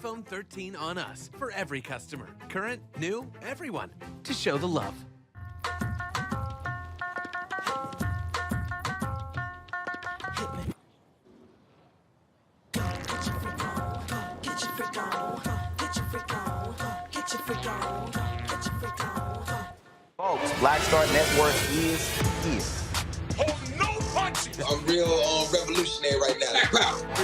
iPhone 13 on us for every customer. Current, new, everyone. To show the love. Folks, Black Star Network is here. Oh, no punches! I'm real revolutionary right now.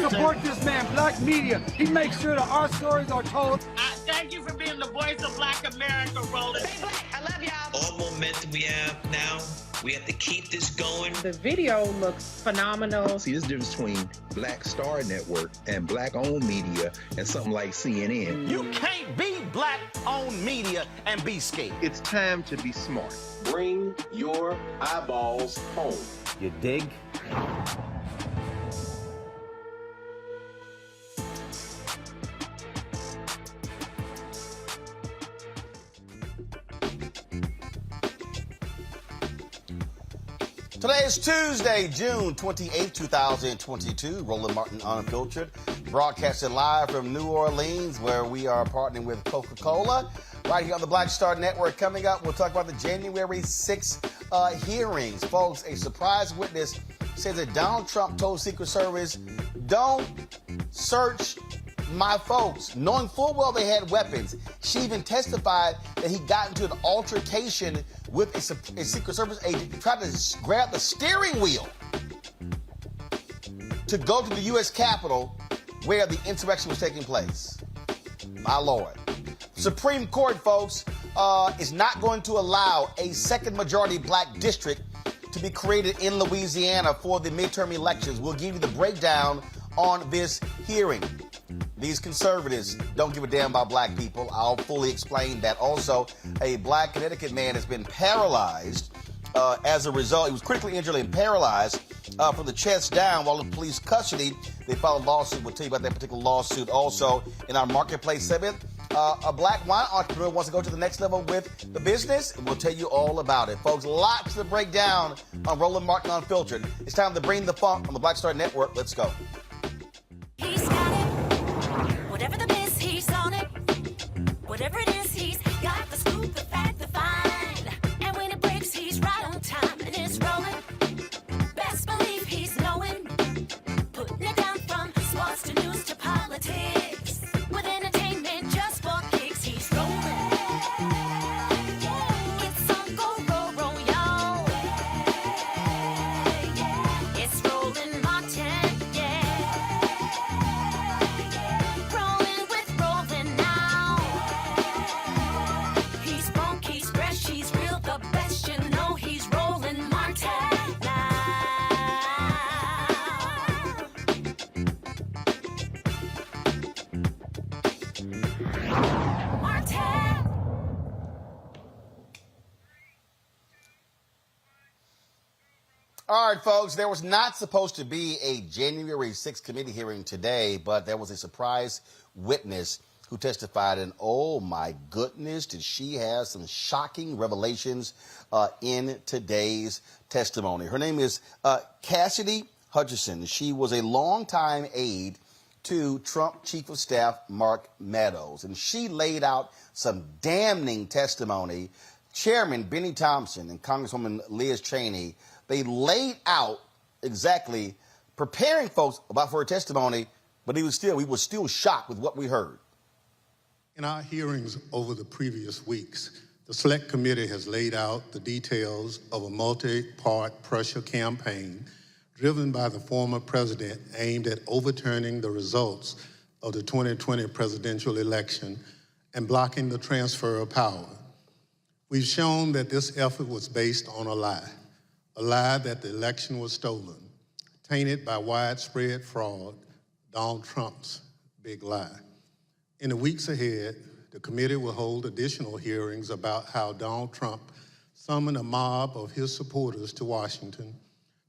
Support this man, Black Media. He makes sure that our stories are told. Thank you for being the voice of Black America, Roland. Stay black. I love y'all. All momentum we have now, we have to keep this going. The video looks phenomenal. See, this difference between Black Star Network and Black-owned media and something like CNN. You can't be Black-owned media and be scared. It's time to be smart. Bring your eyeballs home. You dig? Today is Tuesday, June 28, 2022. Roland Martin Unfiltered, broadcasting live from New Orleans, where we are partnering with Coca-Cola. Right here on the Black Star Network. Coming up, we'll talk about the January 6th hearings. Folks, a surprise witness says that Donald Trump told Secret Service, don't search my folks, knowing full well they had weapons. She even testified that he got into an altercation with a Secret Service agent, tried to grab the steering wheel to go to the U.S. Capitol where the insurrection was taking place. My Lord. Supreme Court, folks, is not going to allow a second majority black district to be created in Louisiana for the midterm elections. We'll give you the breakdown on this hearing. These conservatives don't give a damn about black people. I'll fully explain that. Also, a black Connecticut man has been paralyzed as a result. He was critically injured and paralyzed from the chest down while in police custody. They filed a lawsuit. We'll tell you about that particular lawsuit. Also, in our marketplace segment, a black wine entrepreneur wants to go to the next level with the business, and we'll tell you all about it. Folks, lots to break down on Roland Martin Unfiltered. It's time to bring the funk on the Black Star Network. Let's go. He's got it. Whatever the miss, he's on it. Whatever it is, he's got the scoop, the fact, the find. And when it breaks, he's right on time and it's rolling. Best believe he's knowing. Putting it down from sports to news to politics. With entertainment just for kicks, he's rolling. It's on go, roll, roll, y'all. It's Roland Martin, rolling with Roland now. He's funk, he's fresh, he's real, the best, you know he's Roland Martin now. All right, folks, there was not supposed to be a January 6th committee hearing today, but there was a surprise witness who testified, and oh my goodness, did she have some shocking revelations in today's testimony. Her name is Asa Hutchinson. She was a longtime aide to Trump Chief of Staff Mark Meadows, and she laid out some damning testimony. Chairman Benny Thompson and Congresswoman Liz Cheney, they laid out exactly preparing folks about for her testimony, but we were still shocked with what we heard. In our hearings over the previous weeks, the Select Committee has laid out the details of a multi-part pressure campaign driven by the former president aimed at overturning the results of the 2020 presidential election and blocking the transfer of power. We've shown that this effort was based on a lie that the election was stolen, tainted by widespread fraud, Donald Trump's big lie. In the weeks ahead, the committee will hold additional hearings about how Donald Trump summoned a mob of his supporters to Washington,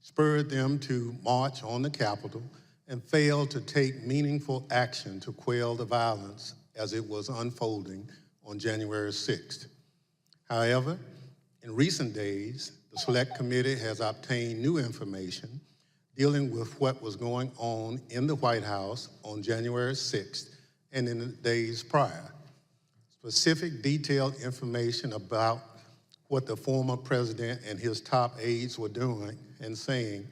spurred them to march on the Capitol, and failed to take meaningful action to quell the violence as it was unfolding on January 6th. However, in recent days, the Select Committee has obtained new information dealing with what was going on in the White House on January 6th and in the days prior. Specific detailed information about what the former president and his top aides were doing and saying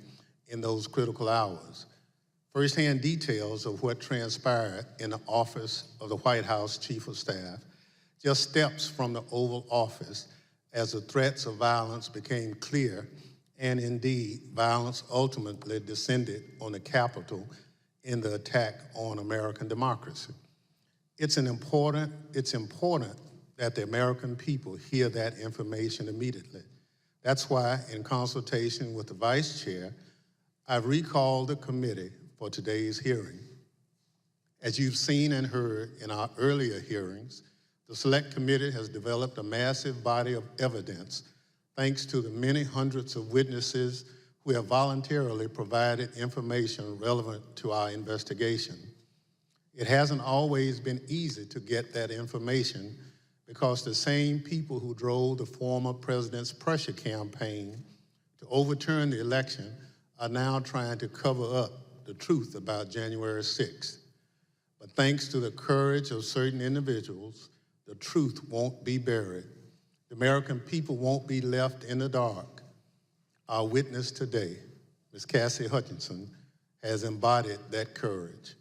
in those critical hours. First-hand details of what transpired in the office of the White House Chief of Staff, just steps from the Oval Office as the threats of violence became clear, and indeed, violence ultimately descended on the Capitol in the attack on American democracy. It's important that the American people hear that information immediately. That's why, in consultation with the Vice Chair, I've recalled the committee for today's hearing. As you've seen and heard in our earlier hearings, the Select Committee has developed a massive body of evidence thanks to the many hundreds of witnesses who have voluntarily provided information relevant to our investigation. It hasn't always been easy to get that information because the same people who drove the former president's pressure campaign to overturn the election are now trying to cover up the truth about January 6th. But thanks to the courage of certain individuals, the truth won't be buried. The American people won't be left in the dark. Our witness today, Ms. Asa Hutchinson, has embodied that courage.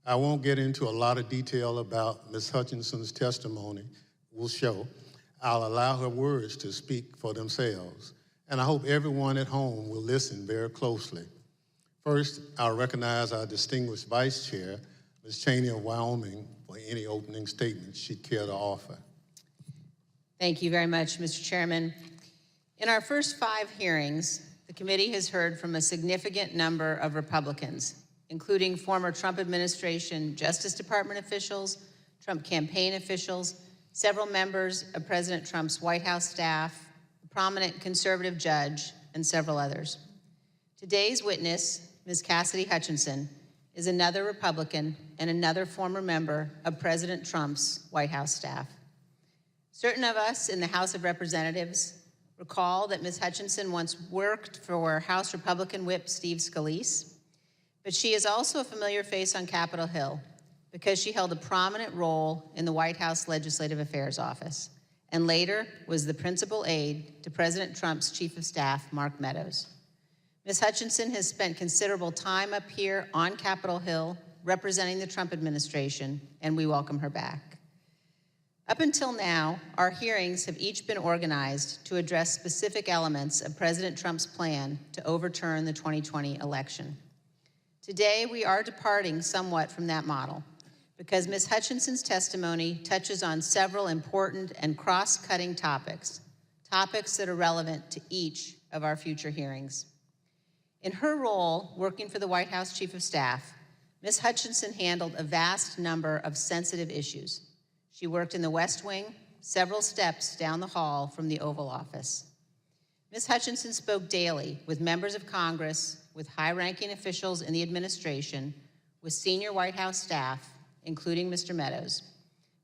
I won't get into a lot of detail about Ms. Hutchinson's testimony will show. I'll allow her words to speak for themselves, and I hope everyone at home will listen very closely. First, I'll recognize our distinguished Vice Chair, Ms. Cheney of Wyoming, for any opening statements she'd care to offer. Thank you very much, Mr. Chairman. In our first 5 hearings, the committee has heard from a significant number of Republicans, including former Trump administration Justice Department officials, Trump campaign officials, several members of President Trump's White House staff, a prominent conservative judge, and several others. Today's witness, Ms. Cassidy Hutchinson, is another Republican and another former member of President Trump's White House staff. Certain of us in the House of Representatives recall that Ms. Hutchinson once worked for House Republican Whip Steve Scalise, but she is also a familiar face on Capitol Hill because she held a prominent role in the White House Legislative Affairs Office and later was the principal aide to President Trump's Chief of Staff, Mark Meadows. Ms. Hutchinson has spent considerable time up here on Capitol Hill representing the Trump administration, and we welcome her back. Up until now, our hearings have each been organized to address specific elements of President Trump's plan to overturn the 2020 election. Today, we are departing somewhat from that model because Ms. Hutchinson's testimony touches on several important and cross-cutting topics that are relevant to each of our future hearings. In her role working for the White House Chief of Staff, Ms. Hutchinson handled a vast number of sensitive issues. She worked in the West Wing, several steps down the hall from the Oval Office. Ms. Hutchinson spoke daily with members of Congress, with high-ranking officials in the administration, with senior White House staff, including Mr. Meadows,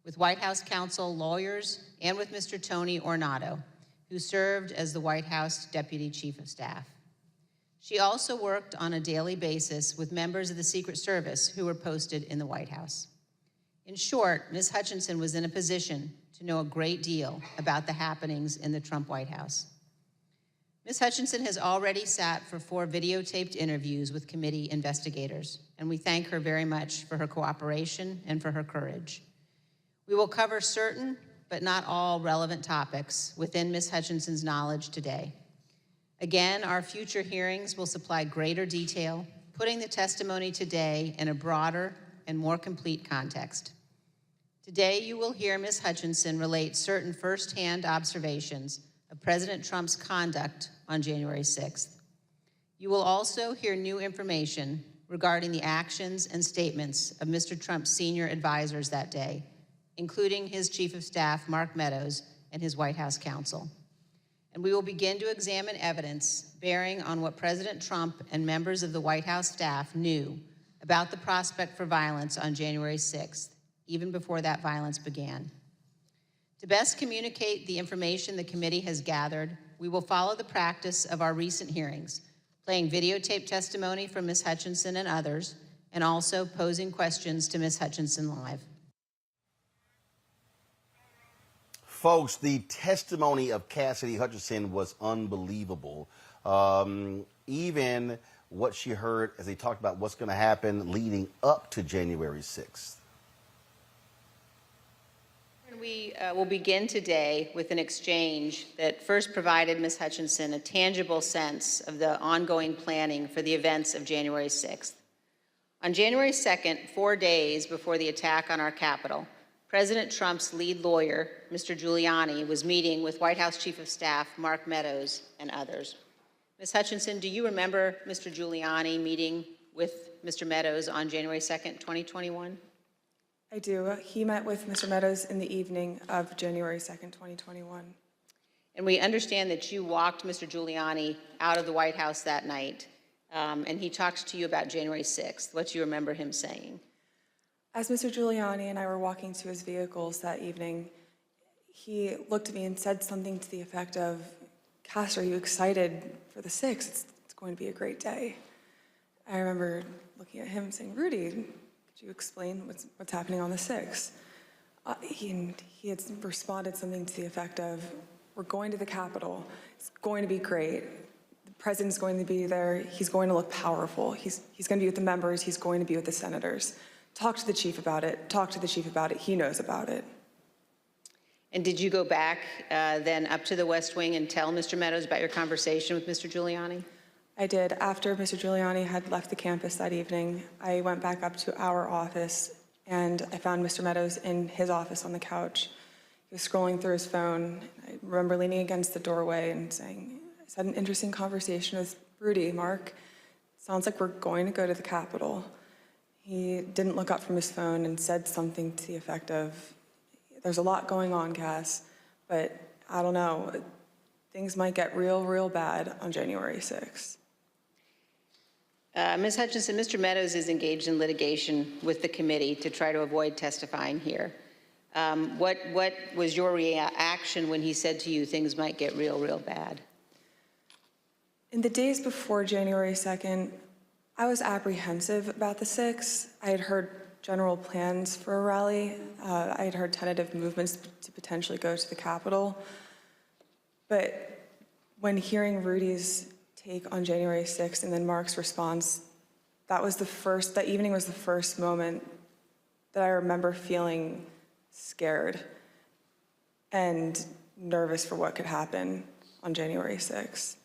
with White House counsel, lawyers, and with Mr. Tony Ornato, who served as the White House Deputy Chief of Staff. She also worked on a daily basis with members of the Secret Service who were posted in the White House. In short, Ms. Hutchinson was in a position to know a great deal about the happenings in the Trump White House. Ms. Hutchinson has already sat for 4 videotaped interviews with committee investigators, and we thank her very much for her cooperation and for her courage. We will cover certain, but not all relevant topics within Ms. Hutchinson's knowledge today. Again, our future hearings will supply greater detail, putting the testimony today in a broader and more complete context. Today, you will hear Ms. Hutchinson relate certain firsthand observations of President Trump's conduct on January 6th. You will also hear new information regarding the actions and statements of Mr. Trump's senior advisors that day, including his Chief of Staff, Mark Meadows, and his White House counsel. And we will begin to examine evidence bearing on what President Trump and members of the White House staff knew about the prospect for violence on January 6th, even before that violence began. To best communicate the information the committee has gathered, we will follow the practice of our recent hearings, playing videotape testimony from Ms. Hutchinson and others, and also posing questions to Ms. Hutchinson live. Folks, the testimony of Cassidy Hutchinson was unbelievable. Even what she heard as they talked about what's going to happen leading up to January 6th. We will begin today with an exchange that first provided Ms. Hutchinson a tangible sense of the ongoing planning for the events of January 6th. On January 2nd, 4 days before the attack on our Capitol, President Trump's lead lawyer, Mr. Giuliani, was meeting with White House Chief of Staff Mark Meadows and others. Ms. Hutchinson, do you remember Mr. Giuliani meeting with Mr. Meadows on January 2nd, 2021? I do. He met with Mr. Meadows in the evening of January 2nd, 2021. And we understand that you walked Mr. Giuliani out of the White House that night, and he talked to you about January 6th. What do you remember him saying? As Mr. Giuliani and I were walking to his vehicles that evening, he looked at me and said something to the effect of, "Cass, are you excited for the 6th? It's going to be a great day." I remember looking at him and saying, "Rudy, could you explain what's happening on the 6th? He had responded something to the effect of, "We're going to the Capitol. It's going to be great. The president's going to be there. He's going to look powerful. He's going to be with the members. He's going to be with the senators. Talk to the chief about it. Talk to the chief about it. He knows about it." And did you go back then up to the West Wing and tell Mr. Meadows about your conversation with Mr. Giuliani? I did. After Mr. Giuliani had left the campus that evening, I went back up to our office and I found Mr. Meadows in his office on the couch. He was scrolling through his phone. I remember leaning against the doorway and saying, "I just had an interesting conversation with Rudy, Mark. Sounds like we're going to go to the Capitol." He didn't look up from his phone and said something to the effect of, "There's a lot going on, Cass, but I don't know. Things might get real, real bad on January 6th. Ms. Hutchinson, Mr. Meadows is engaged in litigation with the committee to try to avoid testifying here. What was your reaction when he said to you things might get real, real bad? In the days before January 2nd, I was apprehensive about the 6th. I had heard general plans for a rally. I had heard tentative movements to potentially go to the Capitol. But when hearing Rudy's take on January 6th and then Mark's response, that evening was the first moment that I remember feeling scared and nervous for what could happen on January 6th.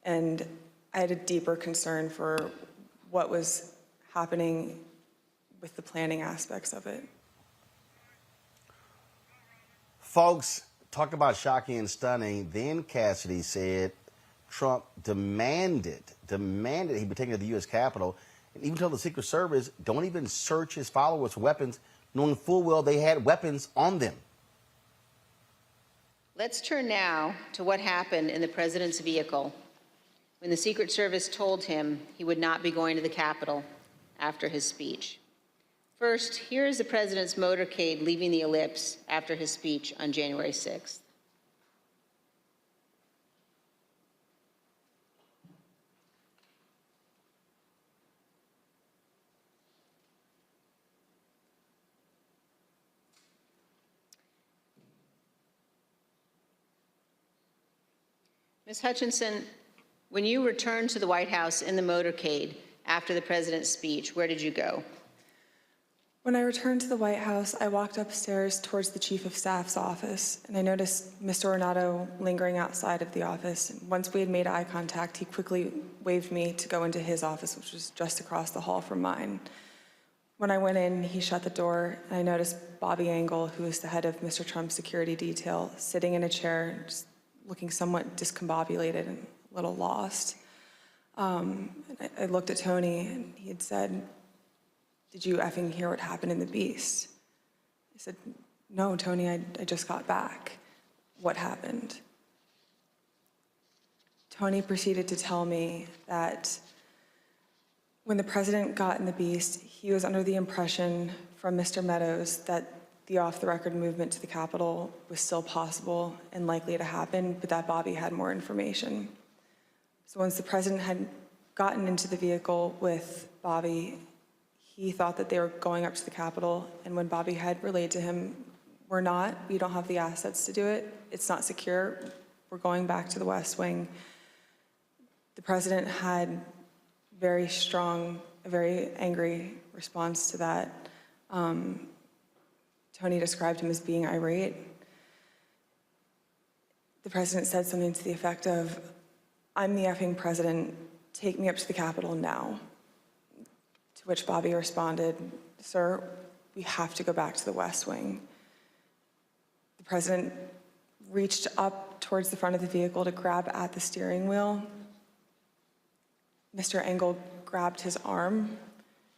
And I had a deeper concern for what was happening with the planning aspects of it. Folks, talk about shocking and stunning. Then Cassidy said Trump demanded he be taken to the U.S. Capitol, and even told the Secret Service, don't even search his followers for weapons, knowing full well they had weapons on them. Let's turn now to what happened in the president's vehicle when the Secret Service told him he would not be going to the Capitol after his speech. First, here is the president's motorcade leaving the ellipse after his speech on January 6th. Ms. Hutchinson, when you returned to the White House in the motorcade after the president's speech, where did you go? When I returned to the White House, I walked upstairs towards the Chief of Staff's office, and I noticed Mr. Ornato lingering outside of the office. And once we had made eye contact, he quickly waved me to go into his office, which was just across the hall from mine. When I went in, he shut the door, and I noticed Bobby Engel, who is the head of Mr. Trump's security detail, sitting in a chair, just looking somewhat discombobulated and a little lost. I looked at Tony, and he had said, "Did you effing hear what happened in the Beast?" I said, "No, Tony, I just got back. What happened?" Tony proceeded to tell me that when the president got in the Beast, he was under the impression from Mr. Meadows that the off-the-record movement to the Capitol was still possible and likely to happen, but that Bobby had more information. So once the president had gotten into the vehicle with Bobby, He thought that they were going up to the Capitol, and when Bobby had relayed to him, we're not, we don't have the assets to do it, it's not secure, we're going back to the West Wing. The president had very strong, a very angry response to that. Tony described him as being irate. The president said something to the effect of, "I'm the effing president, take me up to the Capitol now." To which Bobby responded, "Sir, we have to go back to the West Wing." The president reached up towards the front of the vehicle to grab at the steering wheel. Mr. Engel grabbed his arm,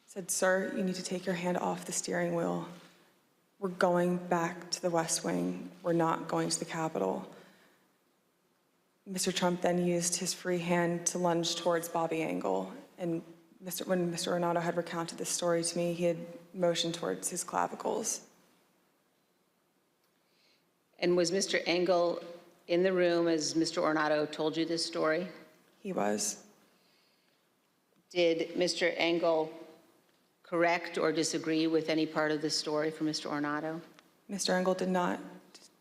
said, "Sir, you need to take your hand off the steering wheel. We're going back to the West Wing. We're not going to the Capitol." Mr. Trump then used his free hand to lunge towards Bobby Engel. And when Mr. Ornato had recounted this story to me, he had motioned towards his clavicles. And was Mr. Engel in the room as Mr. Ornato told you this story? He was. Did Mr. Engel correct or disagree with any part of the story from Mr. Ornato? Mr. Engel did not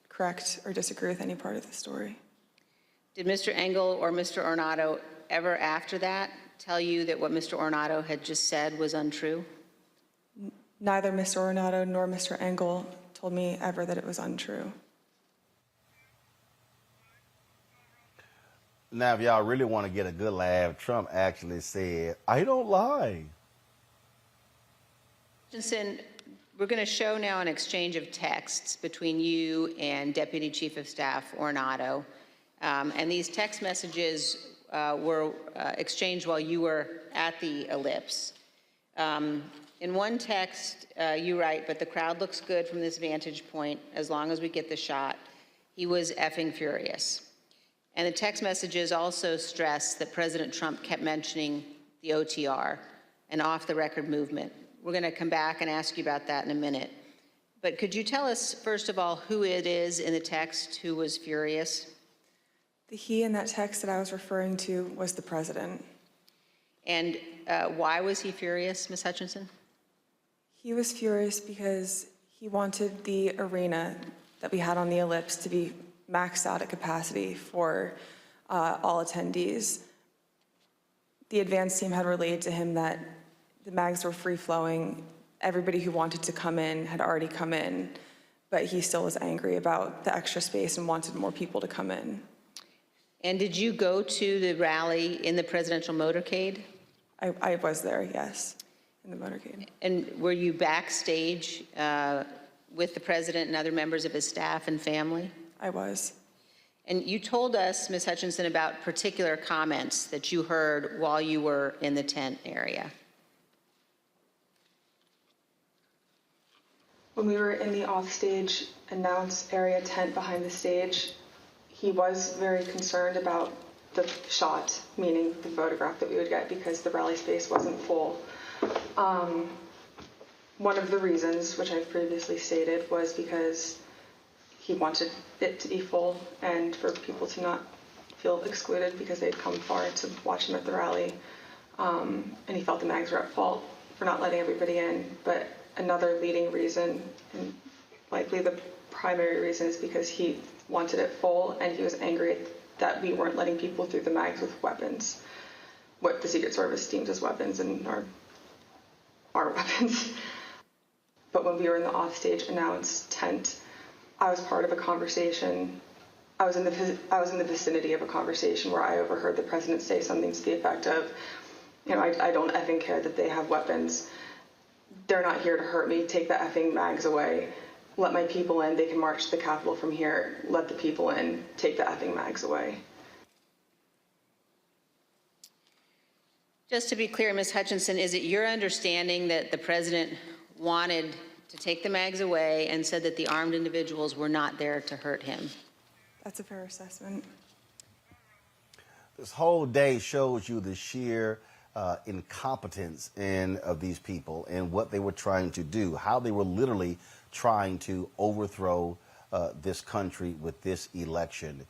correct or disagree with any part of the story. Did Mr. Engel or Mr. Ornato ever after that tell you that what Mr. Ornato had just said was untrue? Neither Mr. Ornato nor Mr. Engel told me ever that it was untrue. Now, if y'all really want to get a good laugh, Trump actually said, "I don't lie." Hutchinson, we're going to show now an exchange of texts between you and Deputy Chief of Staff Ornato. And these text messages were exchanged while you were at the ellipse. In one text, you write, "But the crowd looks good from this vantage point as long as we get the shot. He was effing furious." And the text messages also stress that President Trump kept mentioning the OTR, an off-the-record movement. We're going to come back and ask you about that in a minute. But could you tell us, first of all, who it is in the text who was furious? The he in that text that I was referring to was the president. And why was he furious, Ms. Hutchinson? He was furious because he wanted the arena that we had on the ellipse to be maxed out at capacity for all attendees. The advance team had relayed to him that the mags were free-flowing. Everybody who wanted to come in had already come in, but he still was angry about the extra space and wanted more people to come in. And did you go to the rally in the presidential motorcade? I was there, yes, in the motorcade. And were you backstage with the president and other members of his staff and family? I was. And you told us, Ms. Hutchinson, about particular comments that you heard while you were in the tent area. When we were in the offstage announce area tent behind the stage, he was very concerned about the shot, meaning the photograph that we would get, because the rally space wasn't full. One of the reasons, which I've previously stated, was because he wanted it to be full and for people to not feel excluded because they'd come far to watch him at the rally. And he felt the mags were at fault for not letting everybody in. But another leading reason, and likely the primary reason, is because he wanted it full and he was angry that we weren't letting people through the mags with weapons, what the Secret Service deems as weapons and our weapons. But when we were in the offstage announce tent, I was part of a conversation. I was in the vicinity of a conversation where I overheard the president say something to the effect of, I don't effing care that they have weapons. They're not here to hurt me. Take the effing mags away. Let my people in. They can march to the Capitol from here. Let the people in. Take the effing mags away. Just to be clear, Ms. Hutchinson, is it your understanding that the president wanted to take the mags away and said that the armed individuals were not there to hurt him? That's a fair assessment. This whole day shows you the sheer incompetence of these people and what they were trying to do, how they were literally trying to overthrow this country with this election.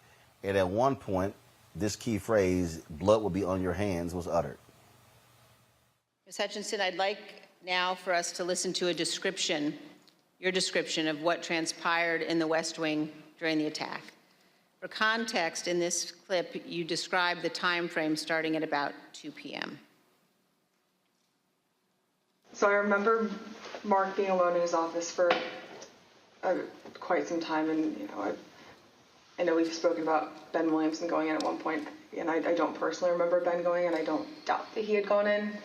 And at one point, this key phrase, "blood will be on your hands," was uttered. Ms. Hutchinson, I'd like now for us to listen to a description, your description of what transpired in the West Wing during the attack. For context, in this clip, you describe the time frame starting at about 2 p.m. So I remember Mark being alone in his office for quite some time, and I know we've spoken about Ben Williamson going in at one point, and I don't personally remember Ben going in. I don't doubt that he had gone in,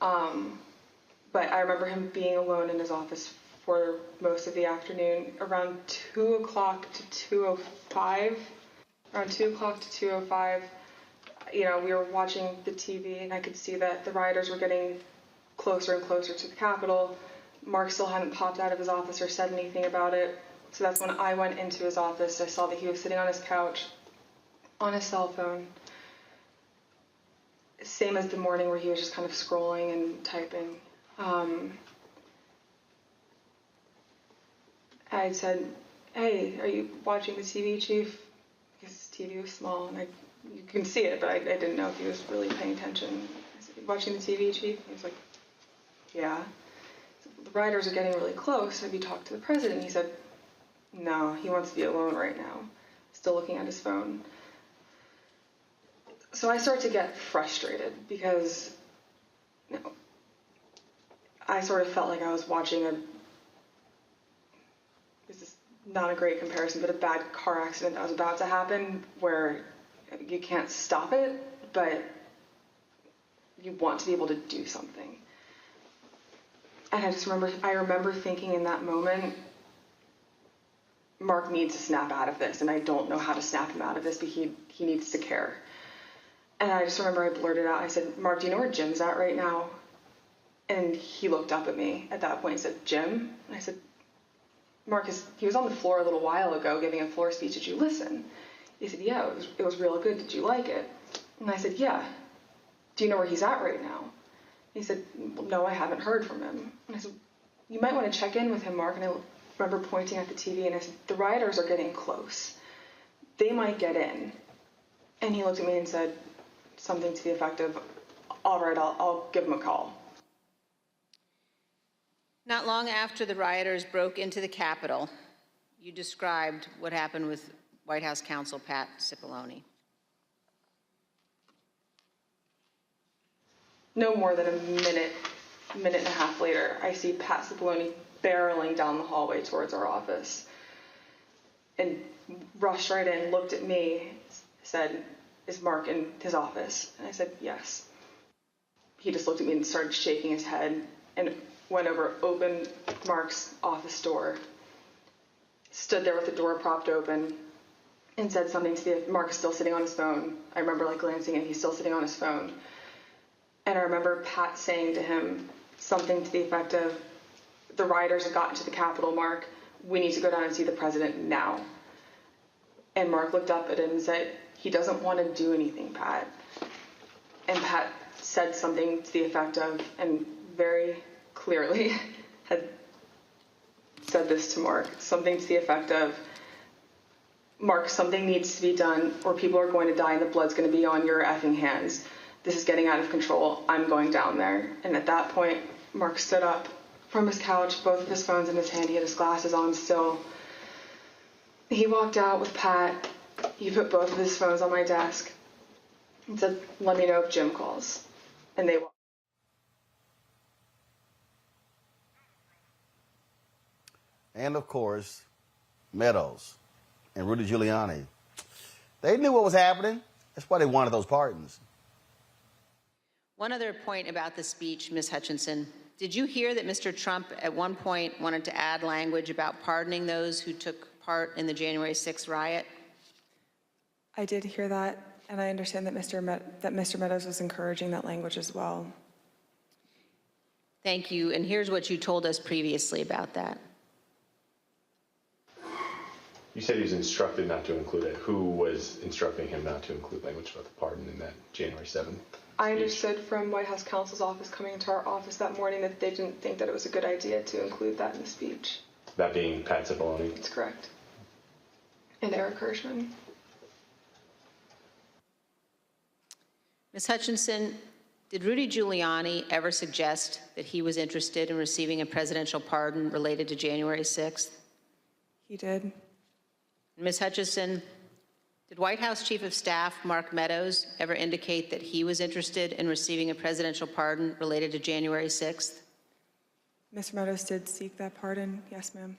but I remember him being alone in his office for most of the afternoon, around 2 o'clock to 2:05. Around 2 o'clock to 2:05, we were watching the TV, and I could see that the rioters were getting closer and closer to the Capitol. Mark still hadn't popped out of his office or said anything about it. So that's when I went into his office. I saw that he was sitting on his couch, on his cell phone. Same as the morning where he was just kind of scrolling and typing. I said, "Hey, are you watching the TV, Chief?" Because his TV was small, and you can see it, but I didn't know if he was really paying attention. I said, "You watching the TV, Chief?" He was like, "Yeah." The rioters are getting really close. Have you talked to the president? He said, "No, he wants to be alone right now." Still looking at his phone. So I start to get frustrated because I sort of felt like I was watching this is not a great comparison, but a bad car accident that was about to happen where you can't stop it, but you want to be able to do something. And I remember thinking in that moment, Mark needs to snap out of this, and I don't know how to snap him out of this, but he needs to care. And I just remember I blurted out, I said, "Mark, do you know where Jim's at right now?" And he looked up at me at that point and said, "Jim?" And I said, "Mark, he was on the floor a little while ago giving a floor speech. Did you listen?" He said, "Yeah, it was real good. Did you like it?" And I said, "Yeah. Do you know where he's at right now?" He said, "Well, no, I haven't heard from him." And I said, "You might want to check in with him, Mark." And I remember pointing at the TV and I said, "The rioters are getting close. They might get in." And he looked at me and said something to the effect of, "All right, I'll give him a call." Not long after the rioters broke into the Capitol, you described what happened with White House counsel Pat Cipollone. No more than a minute and a half later, I see Pat Cipollone barreling down the hallway towards our office and rushed right in, looked at me, said, "Is Mark in his office?" And I said, "Yes." He just looked at me and started shaking his head and went over, opened Mark's office door, stood there with the door propped open, and said something to Mark is still sitting on his phone. I remember glancing and he's still sitting on his phone. And I remember Pat saying to him something to the effect of, "The rioters have gotten to the Capitol, Mark. We need to go down and see the president now." And Mark looked up at him and said, "He doesn't want to do anything, Pat." And Pat said something to the effect of, and very clearly had said this to Mark, something to the effect of, "Mark, something needs to be done or people are going to die and the blood's going to be on your effing hands. This is getting out of control. I'm going down there." And at that point, Mark stood up from his couch, both of his phones in his hand. He had his glasses on still. He walked out with Pat. He put both of his phones on my desk and said, "Let me know if Jim calls." And they walked. And of course, Meadows and Rudy Giuliani. They knew what was happening. That's why they wanted those pardons. One other point about the speech, Ms. Hutchinson. Did you hear that Mr. Trump at one point wanted to add language about pardoning those who took part in the January 6th riot? I did hear that, and I understand that Mr. Meadows was encouraging that language as well. Thank you, and here's what you told us previously about that. You said he was instructed not to include it. Who was instructing him not to include language about the pardon in that January 7th speech? I understood from White House counsel's office coming into our office that morning that they didn't think that it was a good idea to include that in the speech. That being Pat Cipollone? That's correct. And Eric Hirschman. Ms. Hutchinson, Did Rudy Giuliani ever suggest that he was interested in receiving a presidential pardon related to January 6th? He did. Ms. Hutchinson, did White House Chief of Staff Mark Meadows ever indicate that he was interested in receiving a presidential pardon related to January 6th? Mr. Meadows did seek that pardon. Yes, ma'am.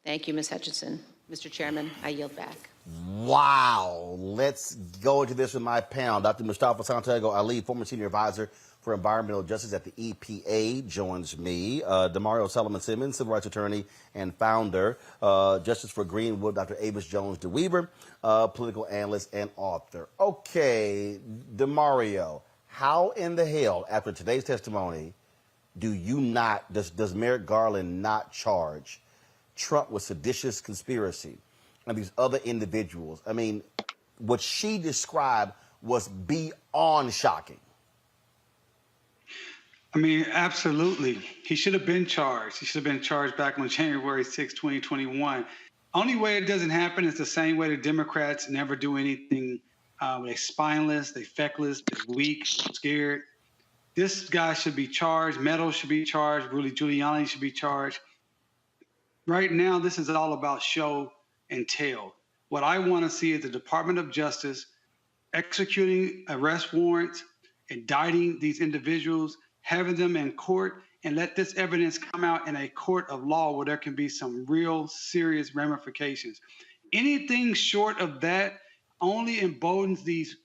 Thank you, Ms. Hutchinson. Mr. Chairman, I yield back. Wow. Let's go into this with my panel. Dr. Mustafa Santiago, Ali, former senior advisor for environmental justice at the EPA, joins me. Demario Solomon-Simmons, civil rights attorney and founder, Justice for Greenwood, Dr. Avis Jones-DeWeaver, political analyst and author. Okay, Demario, how in the hell, after today's testimony, does Merrick Garland not charge Trump with seditious conspiracy and these other individuals? I mean, what she described was beyond shocking. I mean, absolutely. He should have been charged. He should have been charged back on January 6, 2021. Only way it doesn't happen is the same way the Democrats never do anything. They're spineless, they're feckless, they're weak, scared. This guy should be charged. Meadows should be charged. Rudy Giuliani should be charged. Right now, this is all about show and tell. What I want to see is the Department of Justice executing arrest warrants, indicting these individuals, having them in court, and let this evidence come out in a court of law where there can be some real serious ramifications. Anything short of that only emboldens these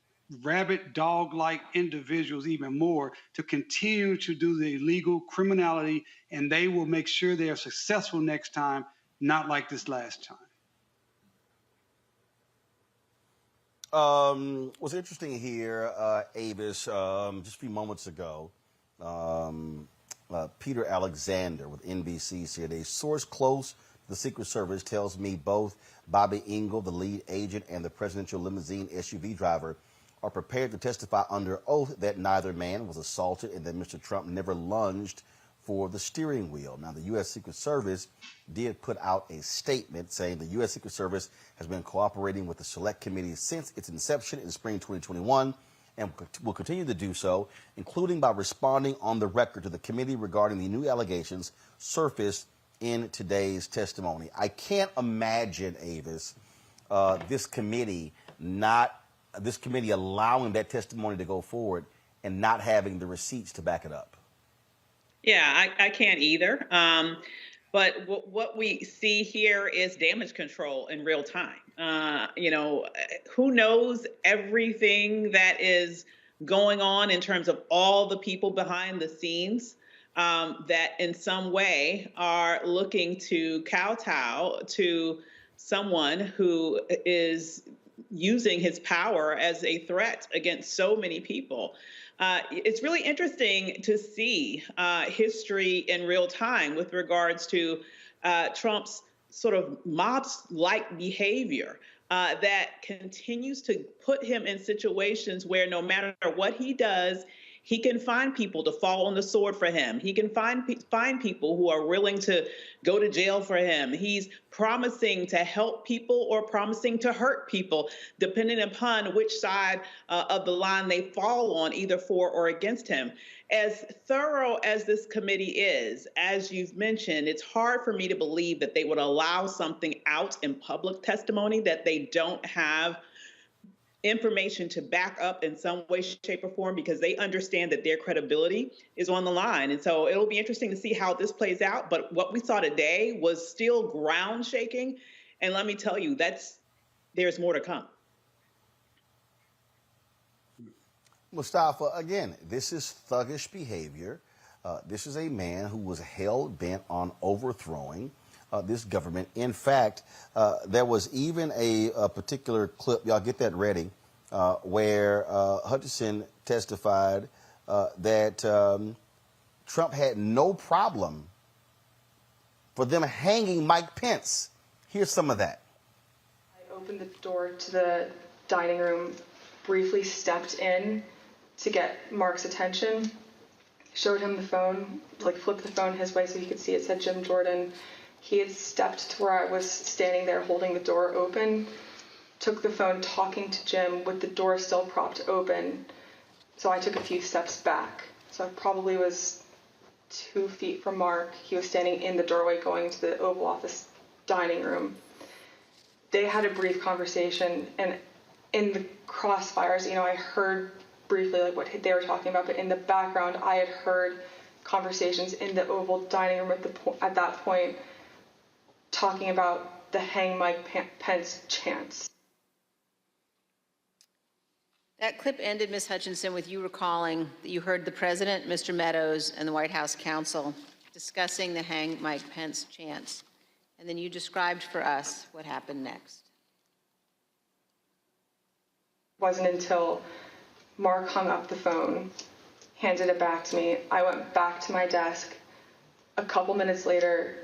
rabid dog-like individuals even more to continue to do the illegal criminality, and they will make sure they are successful next time, not like this last time. What's interesting here, Avis, just a few moments ago, Peter Alexander with NBC said a source close to the Secret Service tells me both Bobby Engel, the lead agent, and the presidential limousine SUV driver are prepared to testify under oath that neither man was assaulted and that Mr. Trump never lunged for the steering wheel. Now, the U.S. Secret Service did put out a statement saying the U.S. Secret Service has been cooperating with the Select Committee since its inception in spring 2021 and will continue to do so, including by responding on the record to the committee regarding the new allegations surfaced in today's testimony. I can't imagine, Avis, this committee allowing that testimony to go forward and not having the receipts to back it up. Yeah, I can't either. But what we see here is damage control in real time. Who knows everything that is going on in terms of all the people behind the scenes that in some way are looking to kowtow to someone who is using his power as a threat against so many people. It's really interesting to see history in real time with regards to Trump's sort of mob-like behavior that continues to put him in situations where no matter what he does, he can find people to fall on the sword for him. He can find people who are willing to go to jail for him. He's promising to help people or promising to hurt people, depending upon which side of the line they fall on, either for or against him. As thorough as this committee is, as you've mentioned, it's hard for me to believe that they would allow something out in public testimony that they don't have information to back up in some way, shape, or form, because they understand that their credibility is on the line. And so it'll be interesting to see how this plays out. But what we saw today was still ground shaking. And let me tell you, there's more to come. Mustafa, again, this is thuggish behavior. This is a man who was hell-bent on overthrowing this government. In fact, there was even a particular clip, y'all get that ready, where Hutchinson testified that Trump had no problem for them hanging Mike Pence. Here's some of that. I opened the door to the dining room, briefly stepped in to get Mark's attention, showed him the phone, flipped the phone his way so he could see it said Jim Jordan. He had stepped to where I was standing there holding the door open, took the phone talking to Jim with the door still propped open, So I took a few steps back. So I probably was 2 feet from Mark. He was standing in the doorway going to the Oval Office dining room. They had a brief conversation, and in the crossfires, I heard briefly like what they were talking about, but in the background, I had heard conversations in the Oval dining room at that point talking about the Hang Mike Pence chants. That clip ended, Ms. Hutchinson, with you recalling that you heard the President, Mr. Meadows, and the White House counsel discussing the Hang Mike Pence chants. And then you described for us what happened next. It wasn't until Mark hung up the phone, handed it back to me. I went back to my desk. A couple minutes later,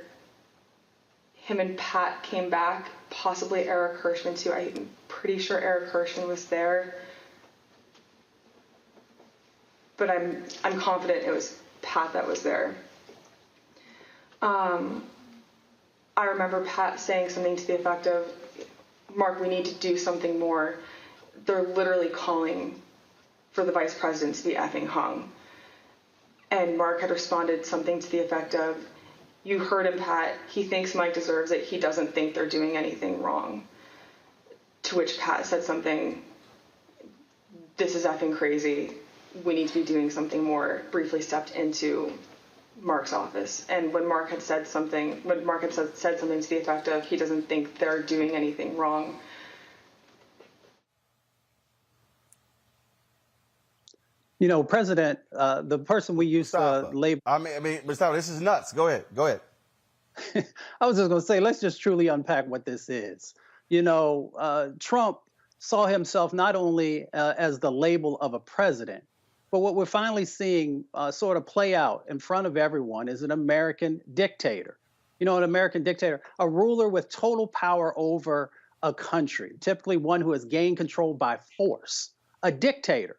him and Pat came back, possibly Eric Hirschman too. I'm pretty sure Eric Hirschman was there. But I'm confident it was Pat that was there. I remember Pat saying something to the effect of, Mark, we need to do something more. They're literally calling for the vice president to be effing hung. And Mark had responded something to the effect of, you heard him, Pat. He thinks Mike deserves it. He doesn't think they're doing anything wrong. To which Pat said something, this is effing crazy. We need to be doing something more. Briefly stepped into Mark's office. And when Mark had said something to the effect of, he doesn't think they're doing anything wrong. President, the person we used to label. I mean, Mustafa, this is nuts. Go ahead. I was just going to say, let's just truly unpack what this is. Trump saw himself not only as the label of a president, but what we're finally seeing sort of play out in front of everyone is an American dictator. An American dictator, a ruler with total power over a country, typically one who has gained control by force. A dictator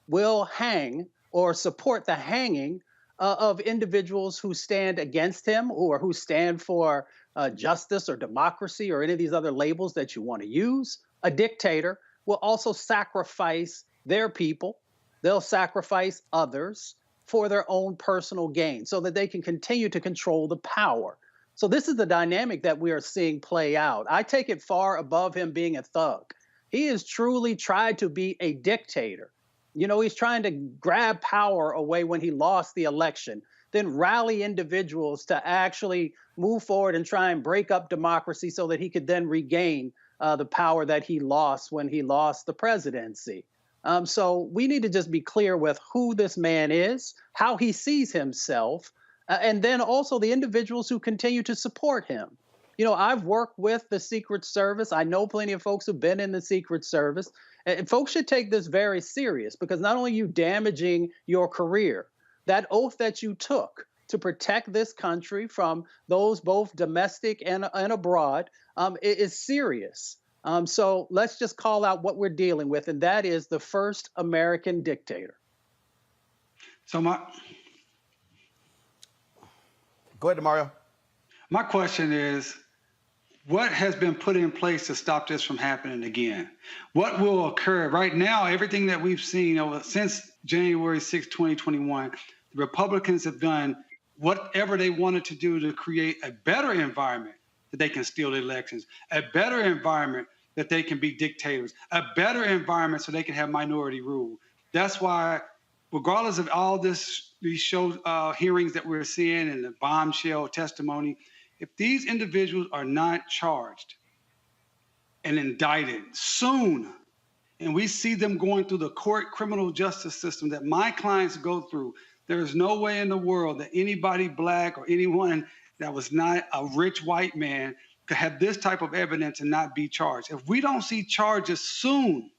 will hang or support the hanging of individuals who stand against him or who stand for justice or democracy or any of these other labels that you want to use. A dictator will also sacrifice their people. They'll sacrifice others for their own personal gain so that they can continue to control the power. So this is the dynamic that we are seeing play out. I take it far above him being a thug. He has truly tried to be a dictator. He's trying to grab power away when he lost the election, then rally individuals to actually move forward and try and break up democracy so that he could then regain the power that he lost when he lost the presidency. So we need to just be clear with who this man is, how he sees himself, and then also the individuals who continue to support him. I've worked with the Secret Service. I know plenty of folks who've been in the Secret Service. And folks should take this very serious because not only are you damaging your career, that oath that you took to protect this country from those both domestic and abroad is serious. So let's just call out what we're dealing with, and that is the first American dictator. So Go ahead, Mario. My question is, what has been put in place to stop this from happening again? What will occur? Right now, everything that we've seen since January 6, 2021, the Republicans have done whatever they wanted to do to create a better environment that they can steal the elections, a better environment that they can be dictators, a better environment so they can have minority rule. That's why, regardless of all these hearings that we're seeing and the bombshell testimony, if these individuals are not charged and indicted soon, and we see them going through the court criminal justice system that my clients go through, there is no way in the world that anybody black or anyone that was not a rich white man could have this type of evidence and not be charged. If we don't see charges soon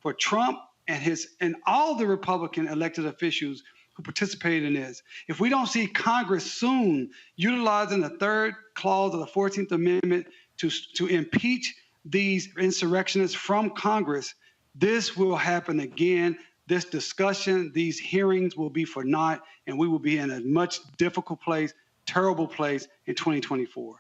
for Trump and all the Republican elected officials who participated in this, if we don't see Congress soon utilizing the third clause of the 14th Amendment to impeach these insurrectionists from Congress, this will happen again. This discussion, these hearings will be for naught, and we will be in a much difficult place, terrible place in 2024.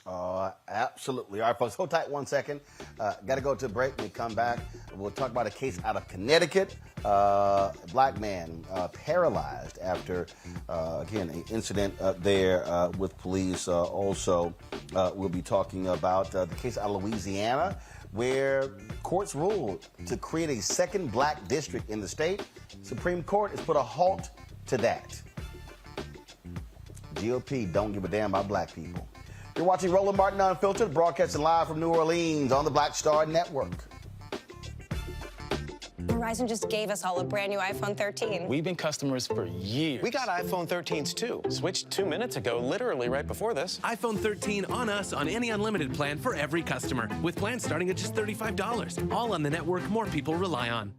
Absolutely. All right, folks, hold tight 1 second. Got to go to a break. When we come back, we'll talk about a case out of Connecticut. A black man paralyzed after, again, an incident there with police. Also, we'll be talking about the case out of Louisiana, where courts ruled to create a second black district in the state. Supreme Court has put a halt to that. GOP don't give a damn about black people. You're watching Roland Martin Unfiltered, broadcasting live from New Orleans on the Black Star Network. Verizon just gave us all a brand new iPhone 13. We've been customers for years. We got iPhone 13s too. Switched 2 minutes ago, literally right before this. iPhone 13 on us on any unlimited plan for every customer, with plans starting at just $35. All on the network more people rely on.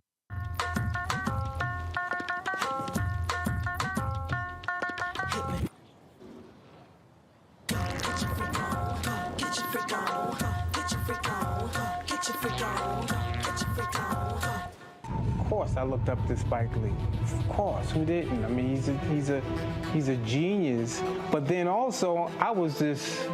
Of course, I looked up to Spike Lee. Of course, who didn't? I mean, he's a genius. But then also, I was this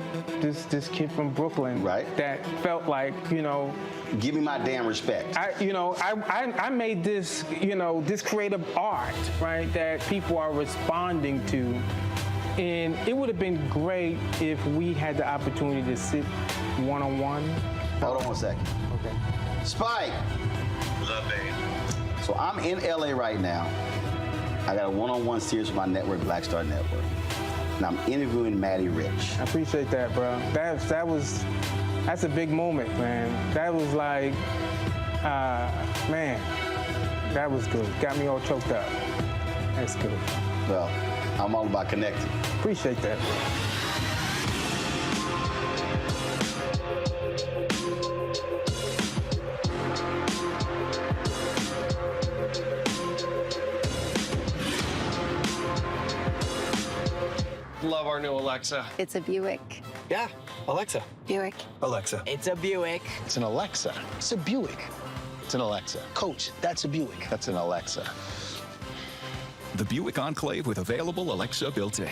kid from Brooklyn, right? That felt like, you know, give me my damn respect. I made this, you know, this creative art, right, that people are responding to. And it would have been great if we had the opportunity to sit one-on-one. Hold on 1 second. Okay. Spike. What's up, baby? So I'm in LA right now. I got a one-on-one series with my network, Black Star Network. And I'm interviewing Maddie Rich. I appreciate that, bro. That's a big moment, man. That was like, man, that was good. Got me all choked up. That's good. Well, I'm all about connecting. Appreciate that. Love our new Alexa. It's a Buick. Yeah, Alexa. Buick. Alexa. It's a Buick. It's an Alexa. It's a Buick. It's an Alexa. Coach, that's a Buick. That's an Alexa. The Buick Enclave with available Alexa built in.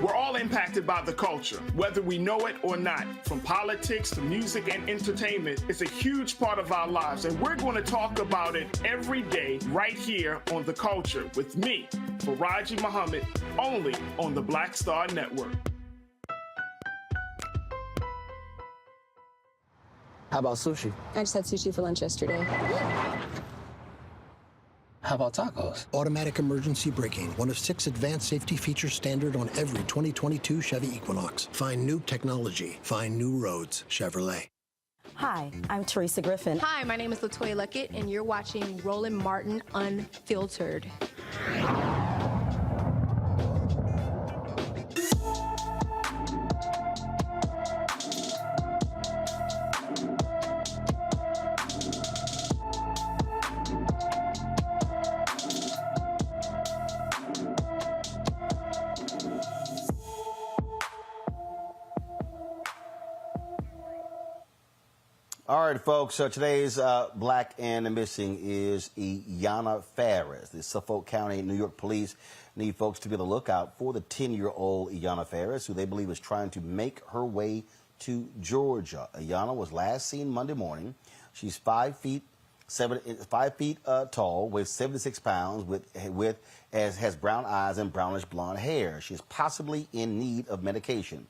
We're all impacted by the culture, whether we know it or not. From politics to music and entertainment, it's a huge part of our lives, and we're going to talk about it every day right here on The Culture with me, Faraji Muhammad, only on the Black Star Network. How about sushi? I just had sushi for lunch yesterday. How about tacos? Automatic emergency braking, one of 6 advanced safety features standard on every 2022 Chevy Equinox. Find new technology. Find new roads. Chevrolet. Hi, I'm Teresa Griffin. Hi, my name is LaToya Luckett, and you're watching Roland Martin Unfiltered. All right, folks, so today's Black and the Missing is Iyanna Faris. The Suffolk County, New York police need folks to be on the lookout for the 10-year-old Iyanna Faris, who they believe is trying to make her way to Georgia. Iyanna was last seen Monday morning. She's 5 feet tall, weighs 76 pounds, has brown eyes and brownish blonde hair. She is possibly in need of medication.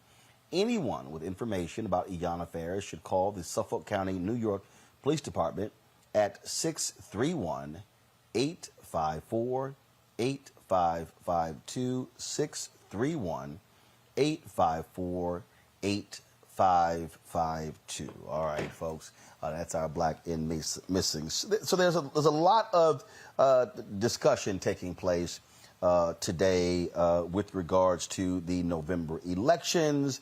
Anyone with information about Iyanna Faris should call the Suffolk County, New York Police Department at 631-854-8552, 631-854-8552. All right, folks, that's our Black and Missing. So there's a lot of discussion taking place today with regards to the November elections,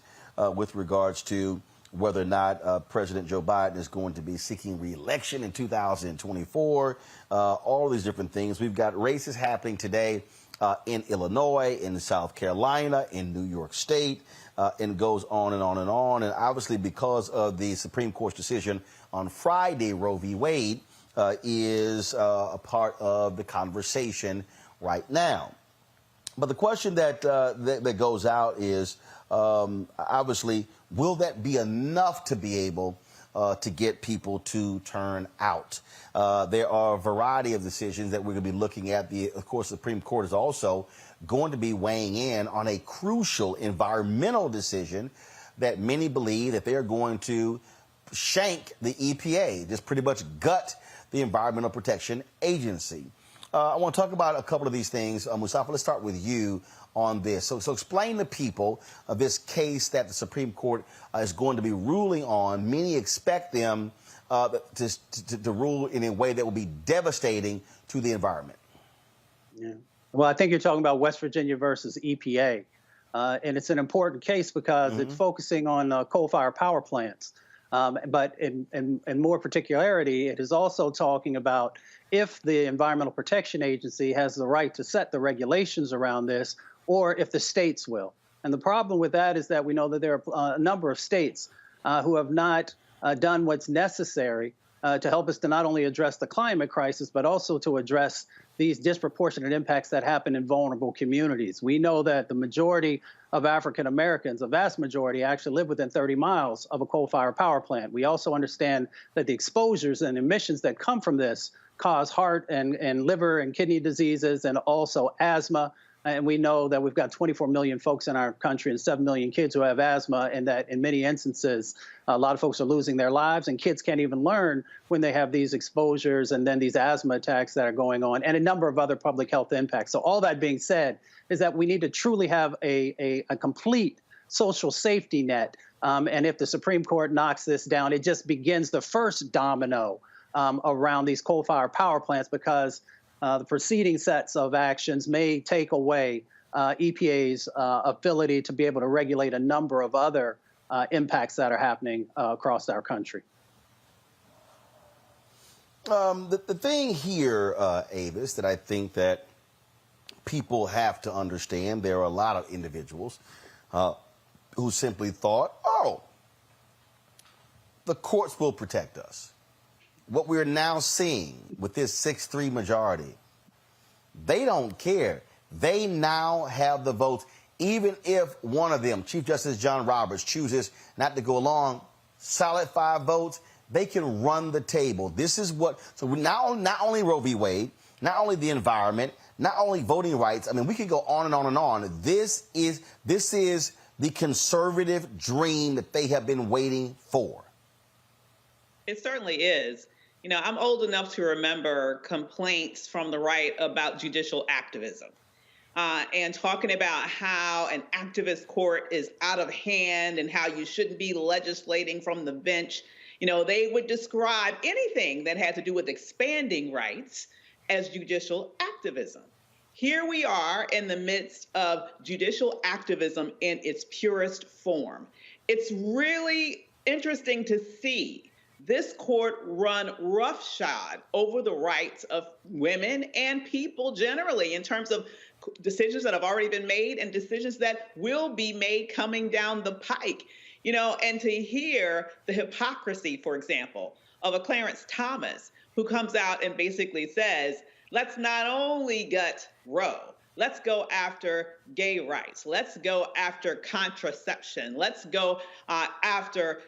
with regards to whether or not President Joe Biden is going to be seeking re-election in 2024, all these different things. We've got races happening today in Illinois, in South Carolina, in New York State, and goes on and on and on. And obviously, because of the Supreme Court's decision on Friday, Roe v. Wade is a part of the conversation right now. But the question that goes out is, Obviously, will that be enough to be able to get people to turn out? There are a variety of decisions that we're going to be looking at. Of course, the Supreme Court is also going to be weighing in on a crucial environmental decision that many believe that they're going to shank the EPA, just pretty much gut the Environmental Protection Agency. I want to talk about a couple of these things. Mustafa, let's start with you on this. So explain to people this case that the Supreme Court is going to be ruling on. Many expect them to rule in a way that will be devastating to the environment. Yeah. Well, I think you're talking about West Virginia versus EPA. And it's an important case because it's focusing on coal-fired power plants. But in more particularity, it is also talking about if the Environmental Protection Agency has the right to set the regulations around this, or if the states will. And the problem with that is that we know that there are a number of states who have not done what's necessary to help us to not only address the climate crisis, but also to address these disproportionate impacts that happen in vulnerable communities. We know that the majority of African Americans, a vast majority, actually live within 30 miles of a coal-fired power plant. We also understand that the exposures and emissions that come from this cause heart and liver and kidney diseases and also asthma. And we know that we've got 24 million folks in our country and 7 million kids who have asthma, and that in many instances, a lot of folks are losing their lives, and kids can't even learn when they have these exposures and then these asthma attacks that are going on, and a number of other public health impacts. So all that being said is that we need to truly have a complete social safety net. And if the Supreme Court knocks this down, it just begins the first domino around these coal-fired power plants, because the preceding sets of actions may take away EPA's ability to be able to regulate a number of other impacts that are happening across our country. The thing here, Avis, that I think that people have to understand, there are a lot of individuals who simply thought, oh, the courts will protect us. What we're now seeing with this 6-3 majority, they don't care. They now have the votes. Even if one of them, Chief Justice John Roberts, chooses not to go along, solid 5 votes, they can run the table. This is what, so not only Roe v. Wade, not only the environment, not only voting rights, I mean, we could go on and on and on. This is the conservative dream that they have been waiting for. It certainly is. You know, I'm old enough to remember complaints from the right about judicial activism and talking about how an activist court is out of hand and how you shouldn't be legislating from the bench. You know, they would describe anything that had to do with expanding rights as judicial activism. Here we are in the midst of judicial activism in its purest form. It's really interesting to see this court run roughshod over the rights of women and people generally in terms of decisions that have already been made and decisions that will be made coming down the pike. You know, and to hear the hypocrisy, for example, of a Clarence Thomas who comes out and basically says, let's not only gut Roe, let's go after gay rights, let's go after contraception, let's go after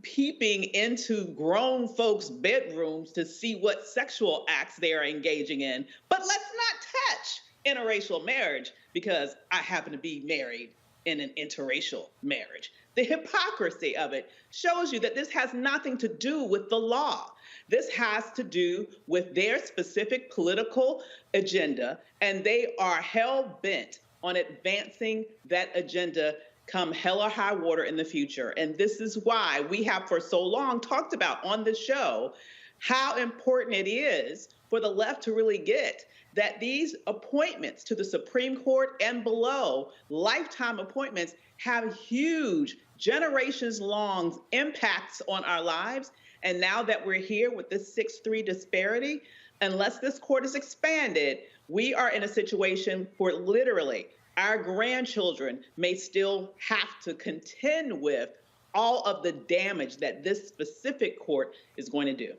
peeping into grown folks' bedrooms to see what sexual acts they are engaging in. But let's not touch interracial marriage because I happen to be married in an interracial marriage. The hypocrisy of it shows you that this has nothing to do with the law. This has to do with their specific political agenda, and they are hell-bent on advancing that agenda come hell or high water in the future. And this is why we have for so long talked about on the show how important it is for the left to really get that these appointments to the Supreme Court and below, lifetime appointments, have huge, generations-long impacts on our lives. And now that we're here with this 6-3 disparity, unless this court is expanded, we are in a situation where literally our grandchildren may still have to contend with all of the damage that this specific court is going to do.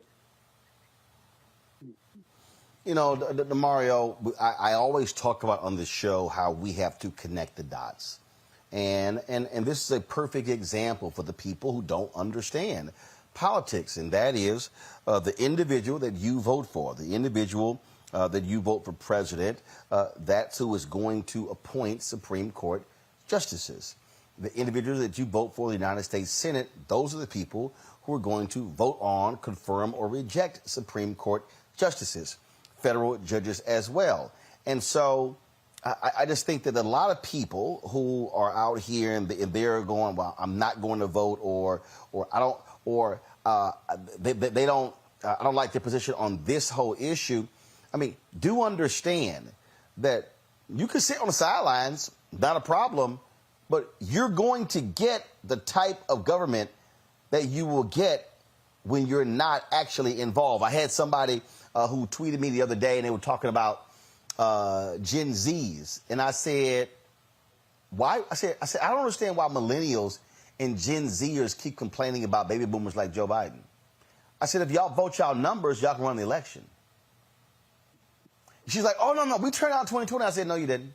You know, Mario, I always talk about on this show how we have to connect the dots. And this is a perfect example for the people who don't understand politics, and that is the individual that you vote for, the individual that you vote for president, that's who is going to appoint Supreme Court justices. The individuals that you vote for the United States Senate, those are the people who are going to vote on, confirm, or reject Supreme Court justices, federal judges as well. And so I just think that a lot of people who are out here and they're going, well, I'm not going to vote, or I don't, or they don't, I don't like their position on this whole issue. I mean, do understand that you can sit on the sidelines, not a problem, but you're going to get the type of government that you will get when you're not actually involved. I had somebody who tweeted me the other day, and they were talking about Gen Zs, and I said, why? I said, I don't understand why millennials and Gen Zers keep complaining about baby boomers like Joe Biden. I said, if y'all vote y'all numbers, y'all can run the election. She's like, oh, no, we turned out in 2020. I said, no, you didn't.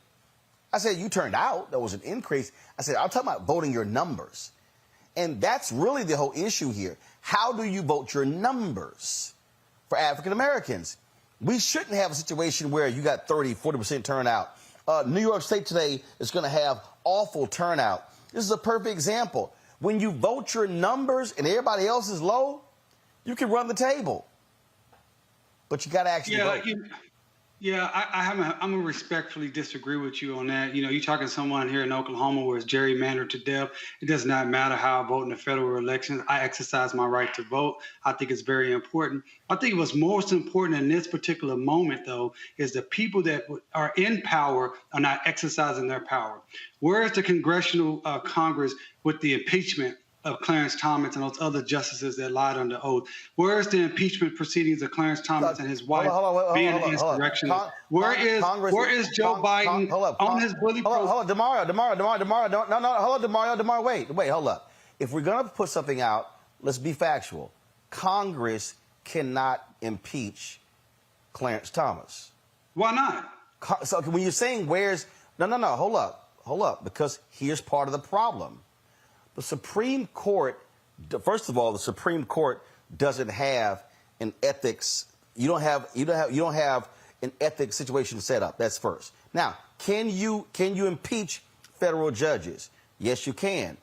I said, you turned out. There was an increase. I said, I'm talking about voting your numbers. And that's really the whole issue here. How do you vote your numbers for African Americans? We shouldn't have a situation where you got 30, 40% turnout. New York State today is going to have awful turnout. This is a perfect example. When you vote your numbers and everybody else is low, you can run the table. But you got to actually vote. I'm going to respectfully disagree with you on that. You know, you're talking to someone here in Oklahoma where it's gerrymandered to death. It does not matter how I vote in the federal elections. I exercise my right to vote. I think it's very important. I think what's most important in this particular moment, though, is the people that are in power are not exercising their power. Where is the congressional Congress with the impeachment of Clarence Thomas and those other justices that lied under oath? Where is the impeachment proceedings of Clarence Thomas and his wife being an insurrectionist? Where is Joe Biden on his bully program? Hold up, Demario, wait, hold up. If we're going to put something out, let's be factual. Congress cannot impeach Clarence Thomas. Why not? So when you're saying where's, hold up, because here's part of the problem. The Supreme Court, first of all, the Supreme Court doesn't have an ethics. You don't have an ethics situation set up. That's first. Now, can you impeach federal judges? Yes, you can.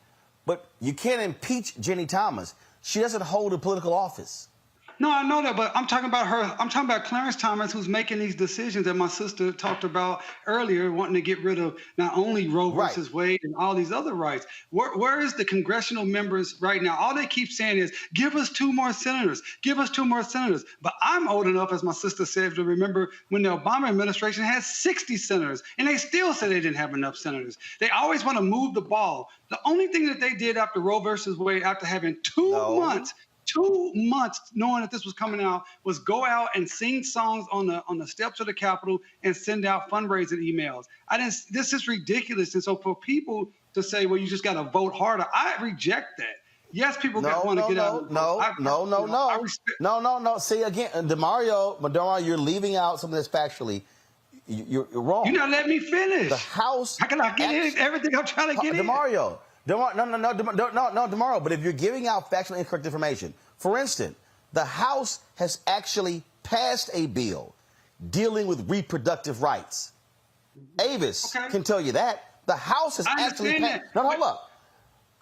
But you can't impeach Jenny Thomas. She doesn't hold a political office. No, I know that, but I'm talking about her. I'm talking about Clarence Thomas, who's making these decisions that my sister talked about earlier, wanting to get rid of not only Roe versus Wade and all these other rights. Where is the congressional members right now? All they keep saying is, give us 2 more senators, give us 2 more senators. But I'm old enough, as my sister said, to remember when the Obama administration had 60 senators, and they still said they didn't have enough senators. They always want to move the ball. The only thing that they did after Roe versus Wade, after having 2 months knowing that this was coming out, was go out and sing songs on the steps of the Capitol and send out fundraising emails. This is ridiculous. And so for people to say, well, you just got to vote harder, I reject that. Yes, people want to get out. No. See, again, Demario, you're leaving out something that's factually, you're wrong. You're not letting me finish. The House. How can I get in everything I'm trying to get in? Demario, but if you're giving out factually incorrect information, for instance, the House has actually passed a bill dealing with reproductive rights. Avis can tell you that. The House has actually passed. Hold up.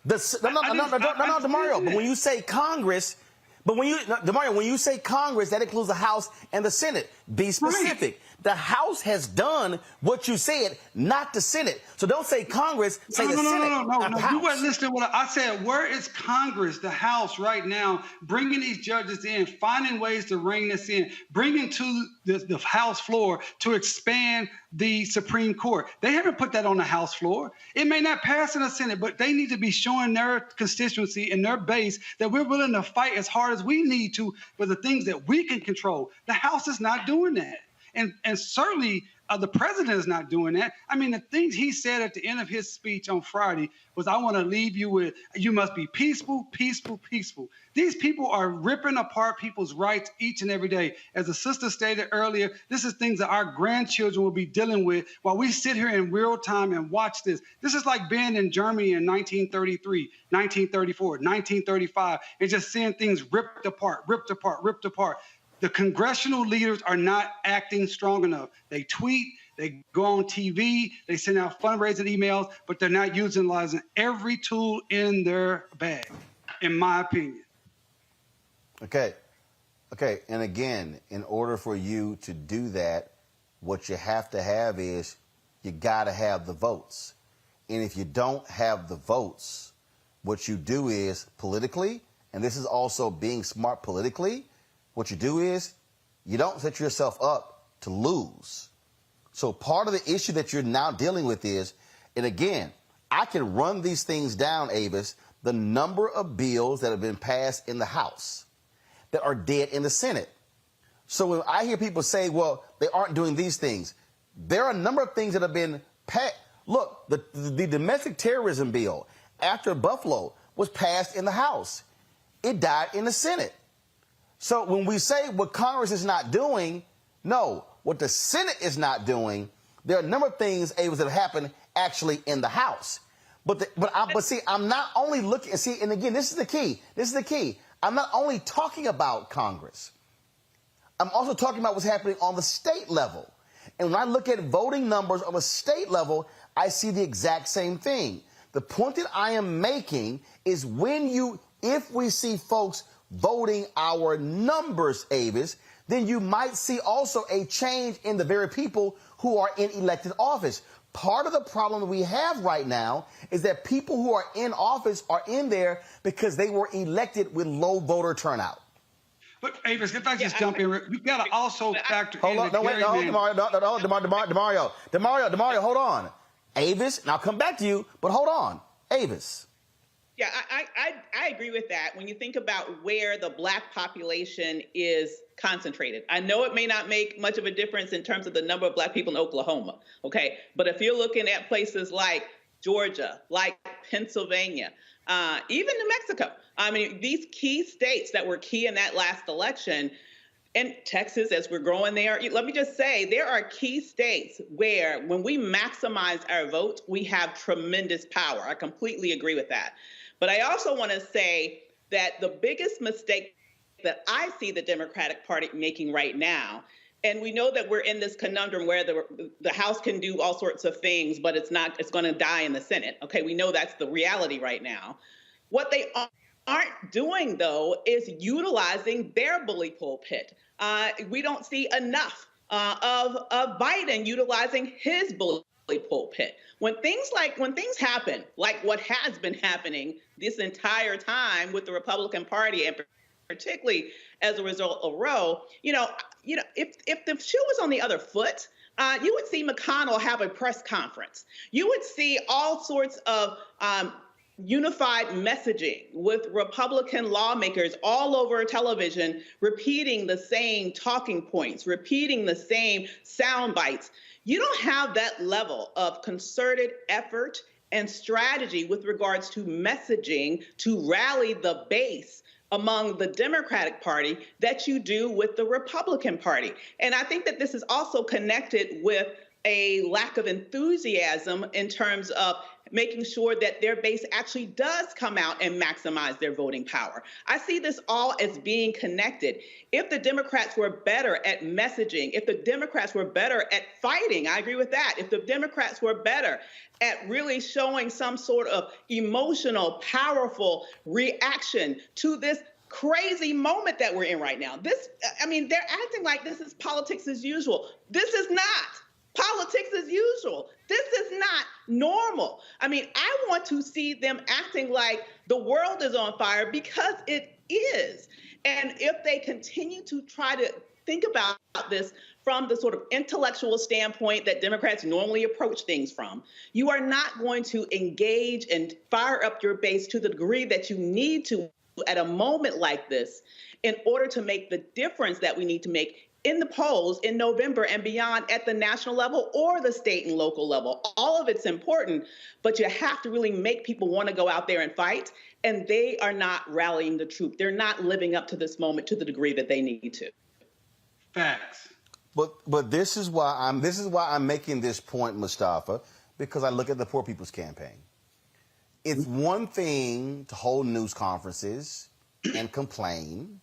Demario, but when you say Congress, when you say Congress, that includes the House and the Senate. Be specific. Right. The House has done what you said, not the Senate. So don't say Congress, say the Senate. No. You weren't listening to what I said. Where is Congress, the House right now, bringing these judges in, finding ways to rein this in, bringing to the House floor to expand the Supreme Court? They haven't put that on the House floor. It may not pass in the Senate, but they need to be showing their constituency and their base that we're willing to fight as hard as we need to for the things that we can control. The House is not doing that. And certainly the president is not doing that. I mean, the things he said at the end of his speech on Friday was, I want to leave you with, you must be peaceful, peaceful, peaceful. These people are ripping apart people's rights each and every day. As the sister stated earlier, this is things that our grandchildren will be dealing with while we sit here in real time and watch this. This is like being in Germany in 1933, 1934, 1935, and just seeing things ripped apart, ripped apart, ripped apart. The congressional leaders are not acting strong enough. They tweet, they go on TV, they send out fundraising emails, but they're not utilizing every tool in their bag, in my opinion. Okay. And again, in order for you to do that, what you have to have is you got to have the votes. And if you don't have the votes, what you do is politically, and this is also being smart politically, what you do is you don't set yourself up to lose. So part of the issue that you're now dealing with is, and again, I can run these things down, Avis, the number of bills that have been passed in the House that are dead in the Senate. So when I hear people say, well, they aren't doing these things, there are a number of things that have been passed. Look, the domestic terrorism bill after Buffalo was passed in the House. It died in the Senate. So when we say what Congress is not doing, no, what the Senate is not doing, there are a number of things, Avis, that have happened actually in the House. But see, I'm not only looking, and again, this is the key. This is the key. I'm not only talking about Congress. I'm also talking about what's happening on the state level. And when I look at voting numbers on the state level, I see the exact same thing. The point that I am making is if we see folks voting our numbers, Avis, then you might see also a change in the very people who are in elected office. Part of the problem that we have right now is that people who are in office are in there because they were elected with low voter turnout. But Avis, if I just jump in, we've got to also factor hold on, Demario, hold on. Avis, and I'll come back to you, but hold on. Avis. Yeah, I agree with that. When you think about where the Black population is concentrated, I know it may not make much of a difference in terms of the number of Black people in Oklahoma, okay? But if you're looking at places like Georgia, like Pennsylvania, even New Mexico, I mean, these key states that were key in that last election, and Texas, as we're growing there, let me just say, there are key states where when we maximize our vote, we have tremendous power. I completely agree with that. But I also want to say that the biggest mistake that I see the Democratic Party making right now, and we know that we're in this conundrum where the House can do all sorts of things, but it's going to die in the Senate. Okay, we know that's the reality right now. What they aren't doing, though, is utilizing their bully pulpit. We don't see enough of Biden utilizing his bully pulpit. When things happen, like what has been happening this entire time with the Republican Party, and particularly as a result of Roe, if the shoe was on the other foot, you would see McConnell have a press conference. You would see all sorts of unified messaging with Republican lawmakers all over television, repeating the same talking points, repeating the same sound bites. You don't have that level of concerted effort and strategy with regards to messaging to rally the base among the Democratic Party that you do with the Republican Party. And I think that this is also connected with a lack of enthusiasm in terms of making sure that their base actually does come out and maximize their voting power. I see this all as being connected. If the Democrats were better at messaging, if the Democrats were better at fighting, I agree with that. If the Democrats were better at really showing some sort of emotional, powerful reaction to this crazy moment that we're in right now. They're acting like this is politics as usual. This is not politics as usual. This is not normal. I mean, I want to see them acting like the world is on fire, because it is. And if they continue to try to think about this from the sort of intellectual standpoint that Democrats normally approach things from, you are not going to engage and fire up your base to the degree that you need to at a moment like this in order to make the difference that we need to make in the polls in November and beyond at the national level or the state and local level. All of it's important, but you have to really make people want to go out there and fight. And they are not rallying the troop. They're not living up to this moment to the degree that they need to. Facts. But this is why I'm making this point, Mustafa, because I look at the Poor People's Campaign. It's one thing to hold news conferences and complain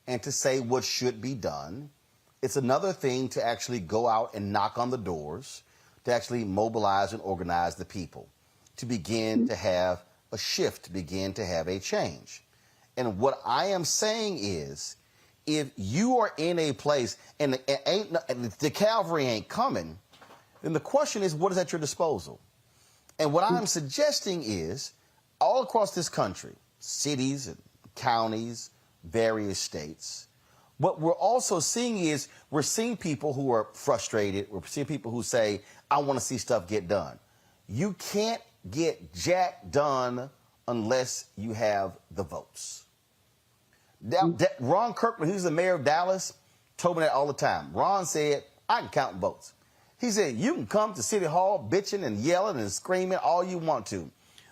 and to say what should be done. It's another thing to actually go out and knock on the doors, to actually mobilize and organize the people, to begin to have a shift, to begin to have a change. And what I am saying is, if you are in a place and the cavalry ain't coming, then the question is, what is at your disposal? And what I'm suggesting is, all across this country, cities and counties, various states, what we're also seeing is we're seeing people who are frustrated. We're seeing people who say, I want to see stuff get done. You can't get jack done unless you have the votes. Ron Kirkland, who's the mayor of Dallas, told me that all the time. Ron said, I can count votes. He said, you can come to City Hall bitching and yelling and screaming all you want to.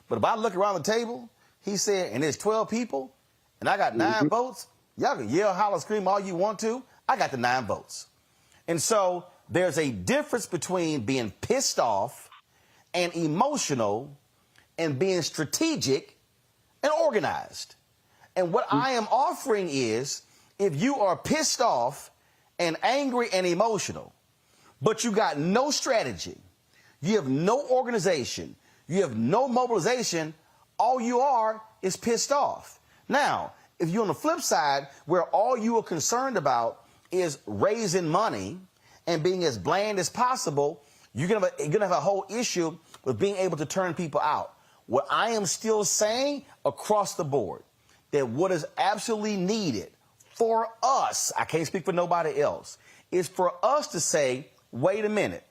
But if I look around the table, he said, and there's 12 people, and I got 9 votes, y'all can yell, holler, scream all you want to. I got the 9 votes. And so there's a difference between being pissed off and emotional and being strategic and organized. And what I am offering is, if you are pissed off and angry and emotional, but you got no strategy, you have no organization, you have no mobilization, all you are is pissed off. Now, if you're on the flip side, where all you are concerned about is raising money and being as bland as possible, you're gonna have a whole issue with being able to turn people out. What I am still saying across the board, that what is absolutely needed for us, I can't speak for nobody else, is for us to say, wait a minute.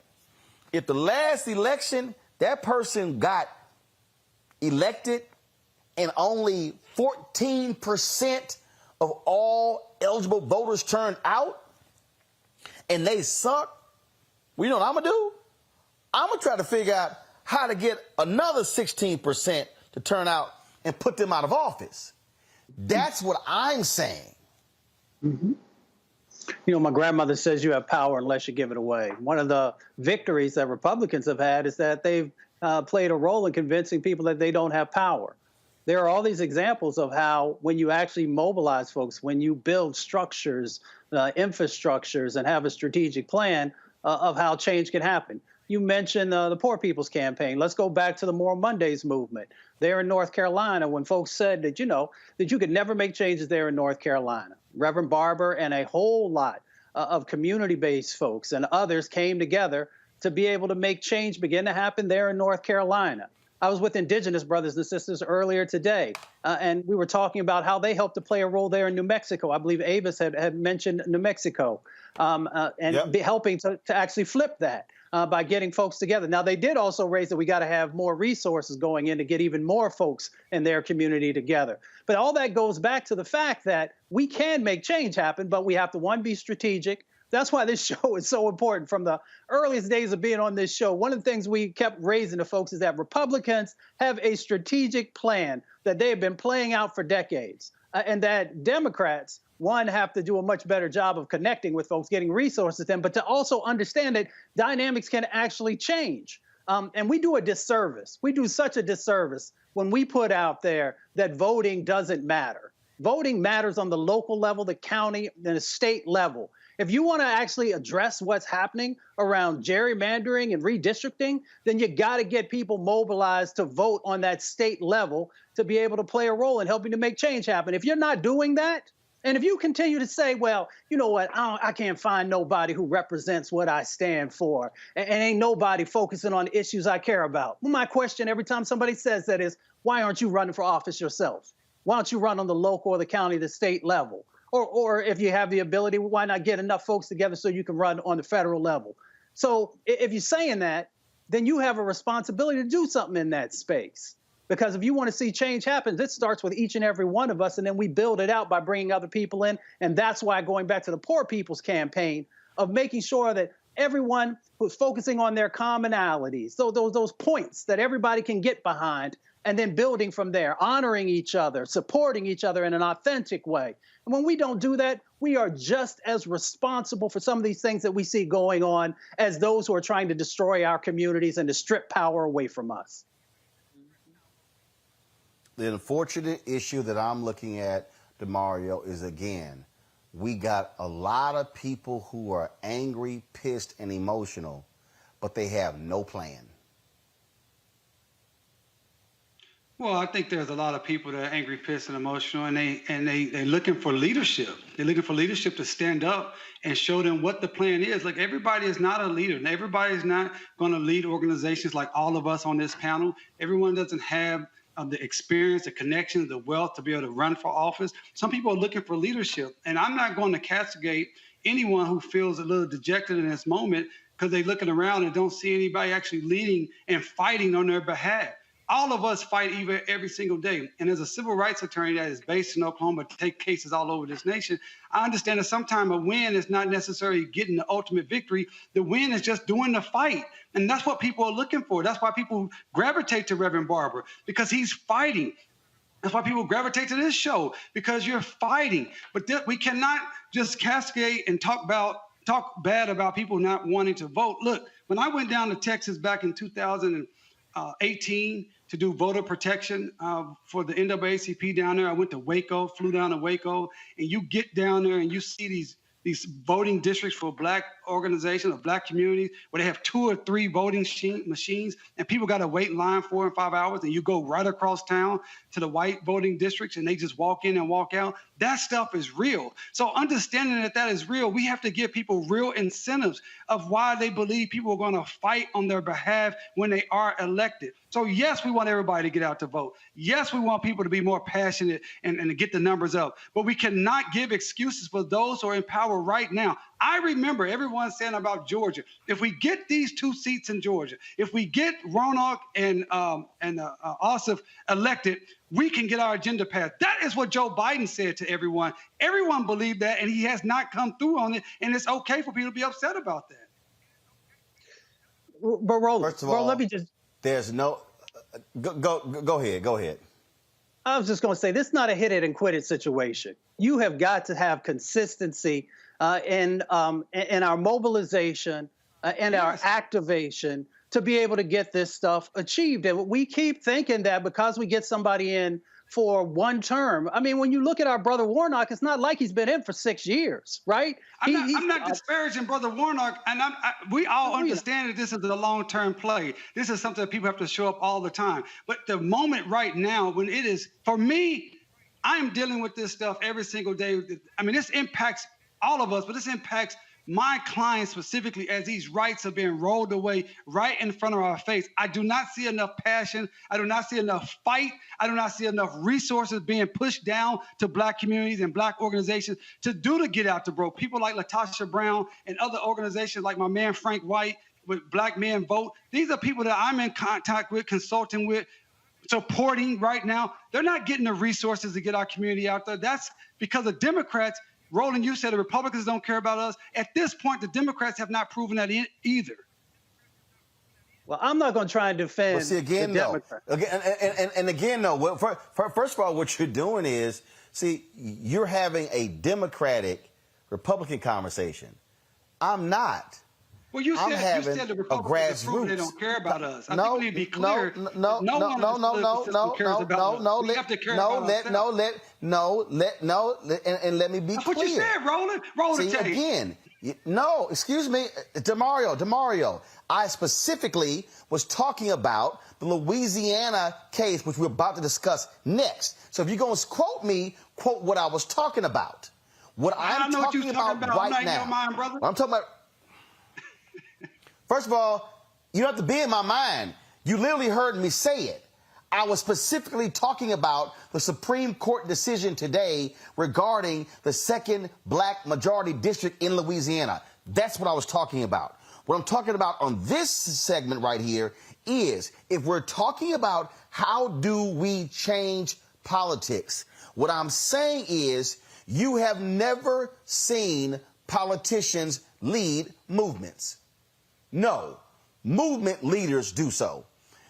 If the last election, that person got elected and only 14% of all eligible voters turned out and they suck, well, you know what I'm going to do? I'm going to try to figure out how to get another 16% to turn out and put them out of office. That's what I'm saying. Mm-hmm. You know, my grandmother says you have power unless you give it away. One of the victories that Republicans have had is that they've played a role in convincing people that they don't have power. There are all these examples of how when you actually mobilize folks, when you build structures, infrastructures, and have a strategic plan of how change can happen. You mentioned the Poor People's Campaign. Let's go back to the More Mondays movement. There in North Carolina, when folks said that, that you could never make changes there in North Carolina. Reverend Barber and a whole lot of community-based folks and others came together to be able to make change begin to happen there in North Carolina. I was with Indigenous brothers and sisters earlier today, and we were talking about how they helped to play a role there in New Mexico. I believe Avis had mentioned New Mexico, be helping to actually flip that by getting folks together. Now, they did also raise that we got to have more resources going in to get even more folks in their community together. But all that goes back to the fact that we can make change happen, but we have to, one, be strategic. That's why this show is so important. From the earliest days of being on this show, one of the things we kept raising to folks is that Republicans have a strategic plan that they have been playing out for decades, and that Democrats, one, have to do a much better job of connecting with folks, getting resources to them, but to also understand that dynamics can actually change. And we do a disservice. We do such a disservice when we put out there that voting doesn't matter. Voting matters on the local level, the county, and the state level. If you want to actually address what's happening around gerrymandering and redistricting, then you got to get people mobilized to vote on that state level to be able to play a role in helping to make change happen. If you're not doing that, and if you continue to say, well, you know what, I can't find nobody who represents what I stand for, and ain't nobody focusing on issues I care about. Well, my question every time somebody says that is, why aren't you running for office yourself? Why don't you run on the local or the county, the state level? Or if you have the ability, why not get enough folks together so you can run on the federal level? So if you're saying that, then you have a responsibility to do something in that space. Because if you want to see change happen, this starts with each and every one of us, and then we build it out by bringing other people in. And that's why, going back to the Poor People's Campaign, of making sure that everyone who's focusing on their commonalities, so those points that everybody can get behind, and then building from there, honoring each other, supporting each other in an authentic way. And when we don't do that, we are just as responsible for some of these things that we see going on as those who are trying to destroy our communities and to strip power away from us. The unfortunate issue that I'm looking at, DeMario, is, again, we got a lot of people who are angry, pissed, and emotional, but they have no plan. Well, I think there's a lot of people that are angry, pissed, and emotional, and they're looking for leadership. They're looking for leadership to stand up and show them what the plan is. Like, everybody is not a leader. And everybody is not going to lead organizations like all of us on this panel. Everyone doesn't have the experience, the connections, the wealth to be able to run for office. Some people are looking for leadership, and I'm not going to castigate anyone who feels a little dejected in this moment because they're looking around and don't see anybody actually leading and fighting on their behalf. All of us fight every single day. And as a civil rights attorney that is based in Oklahoma to take cases all over this nation, I understand that sometimes a win is not necessarily getting the ultimate victory. The win is just doing the fight. And that's what people are looking for. That's why people gravitate to Reverend Barber, because he's fighting. That's why people gravitate to this show, because you're fighting. But we cannot just cascade and talk bad about people not wanting to vote. Look, when I went down to Texas back in 2018 to do voter protection for the NAACP down there, I went to Waco, flew down to Waco, and you get down there and you see these voting districts for black organizations or black communities where they have 2 or 3 voting machines, and people got to wait in line 4 and 5 hours, and you go right across town to the white voting districts and they just walk in and walk out. That stuff is real. So understanding that that is real, we have to give people real incentives of why they believe people are going to fight on their behalf when they are elected. So yes, we want everybody to get out to vote. Yes, we want people to be more passionate and to get the numbers up. But we cannot give excuses for those who are in power right now. I remember everyone saying about Georgia, if we get these 2 seats in Georgia, if we get Roanoke and Ossoff elected, we can get our agenda passed. That is what Joe Biden said to everyone. Everyone believed that, and he has not come through on it, and it's okay for people to be upset about that. But Roland, first of all, let me just... There's no... Go ahead. I was just going to say, this is not a hit it and quit it situation. You have got to have consistency in our mobilization and our activation to be able to get this stuff achieved. And we keep thinking that because we get somebody in for 1 term. I mean, when you look at our brother Warnock, it's not like he's been in for 6 years, right? I'm not disparaging Brother Warnock, and we all understand that this is a long-term play. This is something that people have to show up all the time. But the moment right now, when it is, for me, I'm dealing with this stuff every single day. I mean, this impacts all of us, but this impacts my clients specifically as these rights are being rolled away right in front of our face. I do not see enough passion. I do not see enough fight. I do not see enough resources being pushed down to black communities and black organizations to get out to vote. People like Latasha Brown and other organizations like my man Frank White with Black Men Vote. These are people that I'm in contact with, consulting with, supporting right now. They're not getting the resources to get our community out there. That's because the Democrats, Roland, you said the Republicans don't care about us. At this point, the Democrats have not proven that either. Well, I'm not going to try and defend the Democrats. First of all, what you're doing is, you're having a Democratic-Republican conversation. I'm not. Well, you said the Republicans have proven they don't care about us. I think we need to be clear. No, let me be clear. That's what you said, Roland. Roland, again, no, excuse me, DeMario. I specifically was talking about the Louisiana case, which we're about to discuss next. So if you're going to quote me, quote what I was talking about. What I'm talking about right now. I'm talking about. First of all, you don't have to be in my mind. You literally heard me say it. I was specifically talking about the Supreme Court decision today regarding the 2nd black majority district in Louisiana. That's what I was talking about. What I'm talking about on this segment right here is if we're talking about how do we change politics, what I'm saying is you have never seen politicians lead movements. No, movement leaders do so.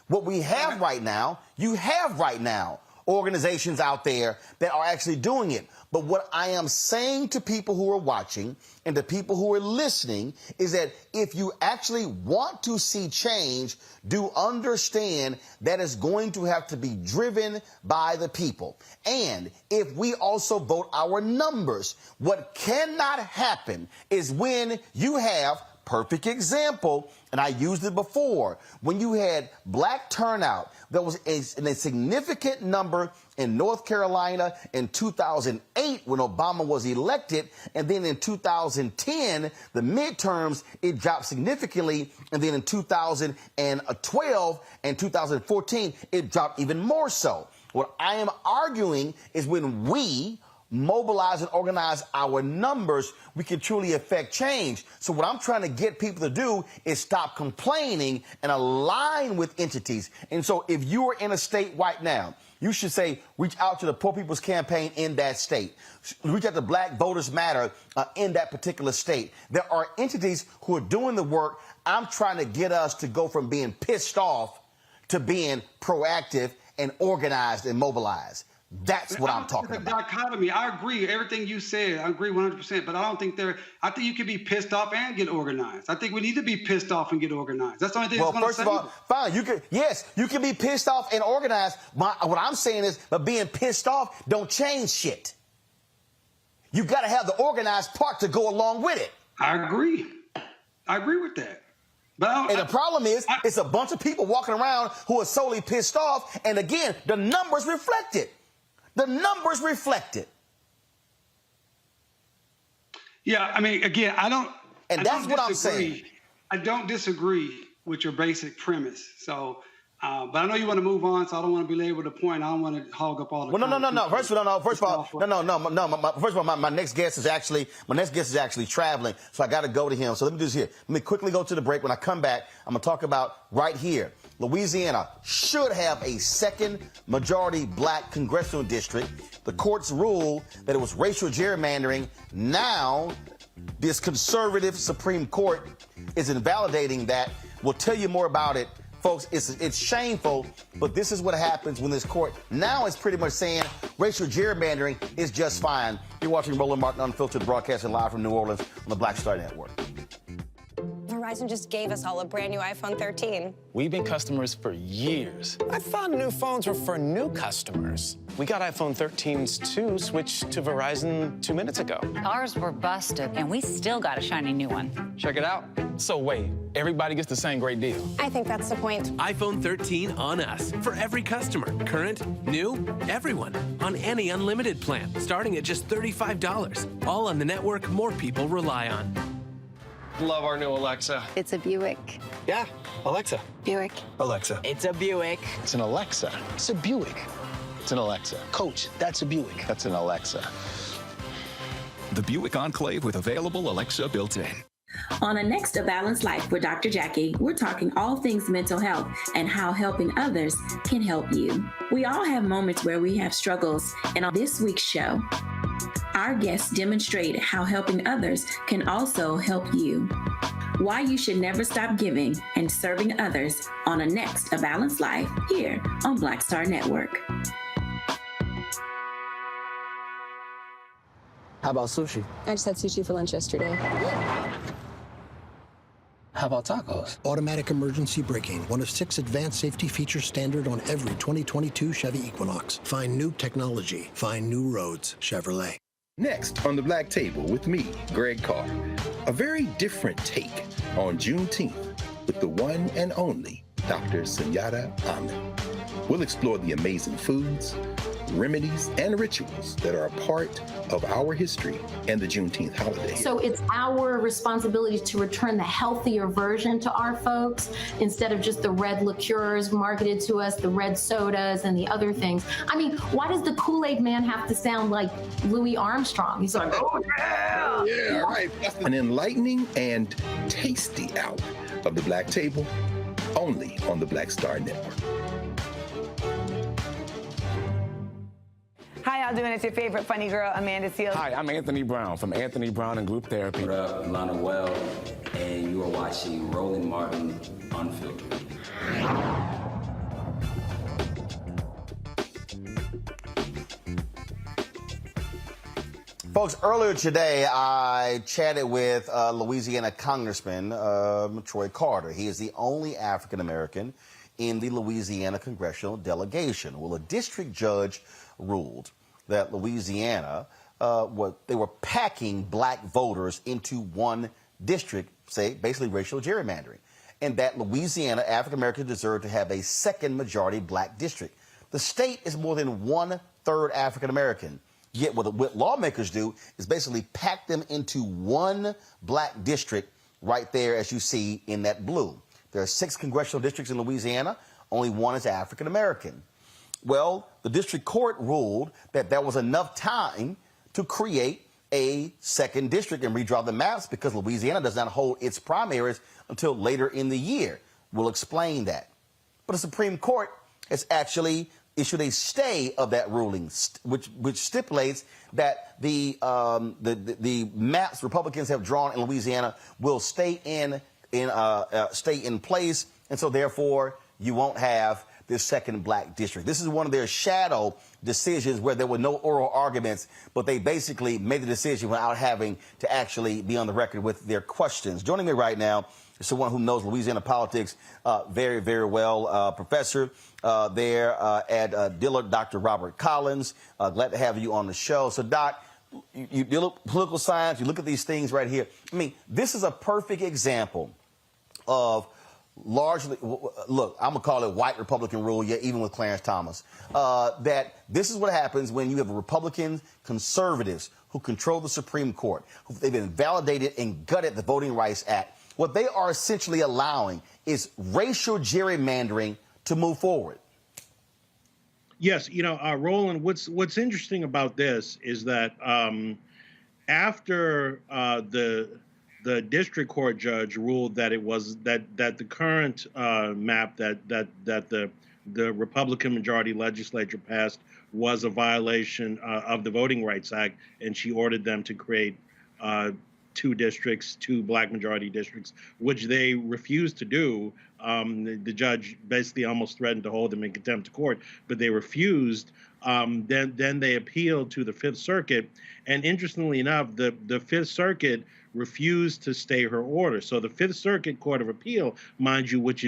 What we have right now, you have right now organizations out there that are actually doing it. But what I am saying to people who are watching and to people who are listening is that if you actually want to see change, do understand that it's going to have to be driven by the people. And if we also vote our numbers, what cannot happen is when you have perfect example, and I used it before, when you had black turnout, there was a significant number in North Carolina in 2008 when Obama was elected, and then in 2010, the midterms, it dropped significantly, and then in 2012 and 2014, it dropped even more so. What I am arguing is when we mobilize and organize our numbers, we can truly affect change. So what I'm trying to get people to do is stop complaining and align with entities. And so if you are in a state right now, you should say, reach out to the Poor People's Campaign in that state. Reach out to Black Voters Matter in that particular state. There are entities who are doing the work. I'm trying to get us to go from being pissed off to being proactive and organized and mobilized. That's what I'm talking about. Dichotomy. I agree. Everything you said, I agree 100%. But I don't think I think you can be pissed off and get organized. I think we need to be pissed off and get organized. That's the only thing that's going to save us. Well, first of all, fine. You can be pissed off and organized. What I'm saying is, but being pissed off don't change shit. You got to have the organized part to go along with it. I agree. I agree with that. But the problem is, it's a bunch of people walking around who are solely pissed off. And again, the numbers reflect it. The numbers reflect it. Yeah, I mean, again, that's what I'm saying. I don't disagree with your basic premise. So, but I know you want to move on, so I don't want to belabor the point. I don't want to hog up all the. Well, no. First of all, my next guest is actually traveling, so I got to go to him. So let me do this here. Let me quickly go to the break. When I come back, I'm gonna talk about right here. Louisiana should have a second majority black congressional district. The courts ruled that it was racial gerrymandering. Now, this conservative Supreme Court is invalidating that. We'll tell you more about it. Folks, it's shameful, but this is what happens when this court now is pretty much saying racial gerrymandering is just fine. You're watching Roland Martin Unfiltered, broadcasting live from New Orleans on the Black Star Network. Verizon just gave us all a brand new iPhone 13. We've been customers for years. I thought new phones were for new customers. We got iPhone 13s too, switched to Verizon 2 minutes ago. Ours were busted, and we still got a shiny new one. Check it out. So wait, everybody gets the same great deal. I think that's the point. iPhone 13 on us for every customer. Current, new, everyone. On any unlimited plan, starting at just $35. All on the network more people rely on. Love our new Alexa. It's a Buick. Yeah, Alexa. Buick. Alexa. It's a Buick. It's an Alexa. It's a Buick. It's an Alexa. Coach, that's a Buick. That's an Alexa. The Buick Enclave with available Alexa built in. On A Next A Balanced Life with Dr. Jackie, we're talking all things mental health and how helping others can help you. We all have moments where we have struggles, and on this week's show, our guests demonstrate how helping others can also help you. Why you should never stop giving and serving others on A Next A Balanced Life here on Black Star Network. How about sushi? I just had sushi for lunch yesterday. How about tacos? Automatic emergency braking, one of 6 advanced safety features standard on every 2022 Chevy Equinox. Find new technology. Find new roads. Chevrolet. Next on the Black Table with me, Greg Carr. A very different take on Juneteenth with the one and only Dr. Sunyata Ahmed. We'll explore the amazing foods, remedies, and rituals that are a part of our history and the Juneteenth holiday. So it's our responsibility to return the healthier version to our folks instead of just the red liqueurs marketed to us, the red sodas and the other things. I mean, why does the Kool-Aid man have to sound like Louis Armstrong? He's like, oh yeah! Yeah, right. An enlightening and tasty hour of the Black Table, only on the Black Star Network. How y'all doing? It's your favorite funny girl, Amanda Seals. Hi, I'm Anthony Brown from Anthony Brown and Group Therapy. What up, Lana Well, and you are watching Roland Martin Unfiltered. Folks, earlier today, I chatted with Louisiana Congressman Troy Carter. He is the only African-American in the Louisiana congressional delegation. Well, a district judge ruled that Louisiana, they were packing black voters into one district, say, basically racial gerrymandering, and that Louisiana African-Americans deserve to have a second majority black district. The state is more than 1/3 African-American. Yet what lawmakers do is basically pack them into one black district right there, as you see in that blue. There are 6 congressional districts in Louisiana. Only one is African-American. Well, the district court ruled that there was enough time to create a second district and redraw the maps because Louisiana does not hold its primaries until later in the year. We'll explain that. But the Supreme Court has actually issued a stay of that ruling, which stipulates that the maps Republicans have drawn in Louisiana will stay in place, and so therefore you won't have this second black district. This is one of their shadow decisions where there were no oral arguments, but they basically made the decision without having to actually be on the record with their questions. Joining me right now is someone who knows Louisiana politics very, very well, professor there at Dillard, Dr. Robert Collins. Glad to have you on the show. So, Doc, you deal with political science, you look at these things right here. I mean, this is a perfect example of largely, look, I'm going to call it white Republican rule, yeah, even with Clarence Thomas, that this is what happens when you have Republican conservatives who control the Supreme Court. They've invalidated and gutted the Voting Rights Act. What they are essentially allowing is racial gerrymandering to move forward. Yes, Roland, what's interesting about this is that after the district court judge ruled that it was that the current map that the Republican majority legislature passed was a violation of the Voting Rights Act, and she ordered them to create 2 districts, 2 black majority districts, which they refused to do. The judge basically almost threatened to hold them in contempt of court, but they refused. Then they appealed to the Fifth Circuit, and interestingly enough, the Fifth Circuit refused to stay her order. So the Fifth Circuit Court of Appeal, mind you, which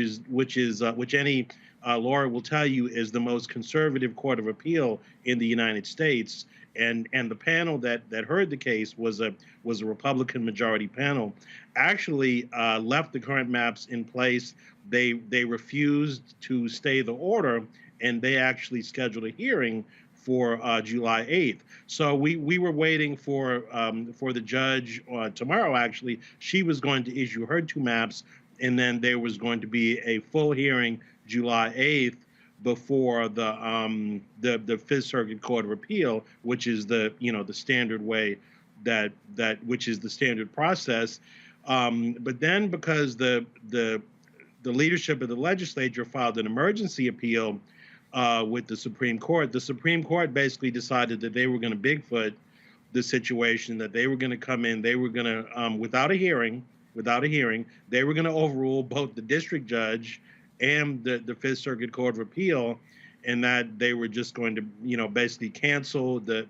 any lawyer will tell you is the most conservative court of appeal in the United States, and the panel that heard the case was a Republican majority panel, actually left the current maps in place. They refused to stay the order, and they actually scheduled a hearing for July 8th. So we were waiting for the judge tomorrow. Actually, she was going to issue her 2 maps, and then there was going to be a full hearing July 8th before the Fifth Circuit Court of Appeal, which is the standard way which is the standard process. But then because the leadership of the legislature filed an emergency appeal with the Supreme Court basically decided that they were going to Bigfoot the situation, that they were going to come in, they were going to, without a hearing, they were going to overrule both the district judge and the Fifth Circuit Court of Appeal, and that they were just going to, basically cancel the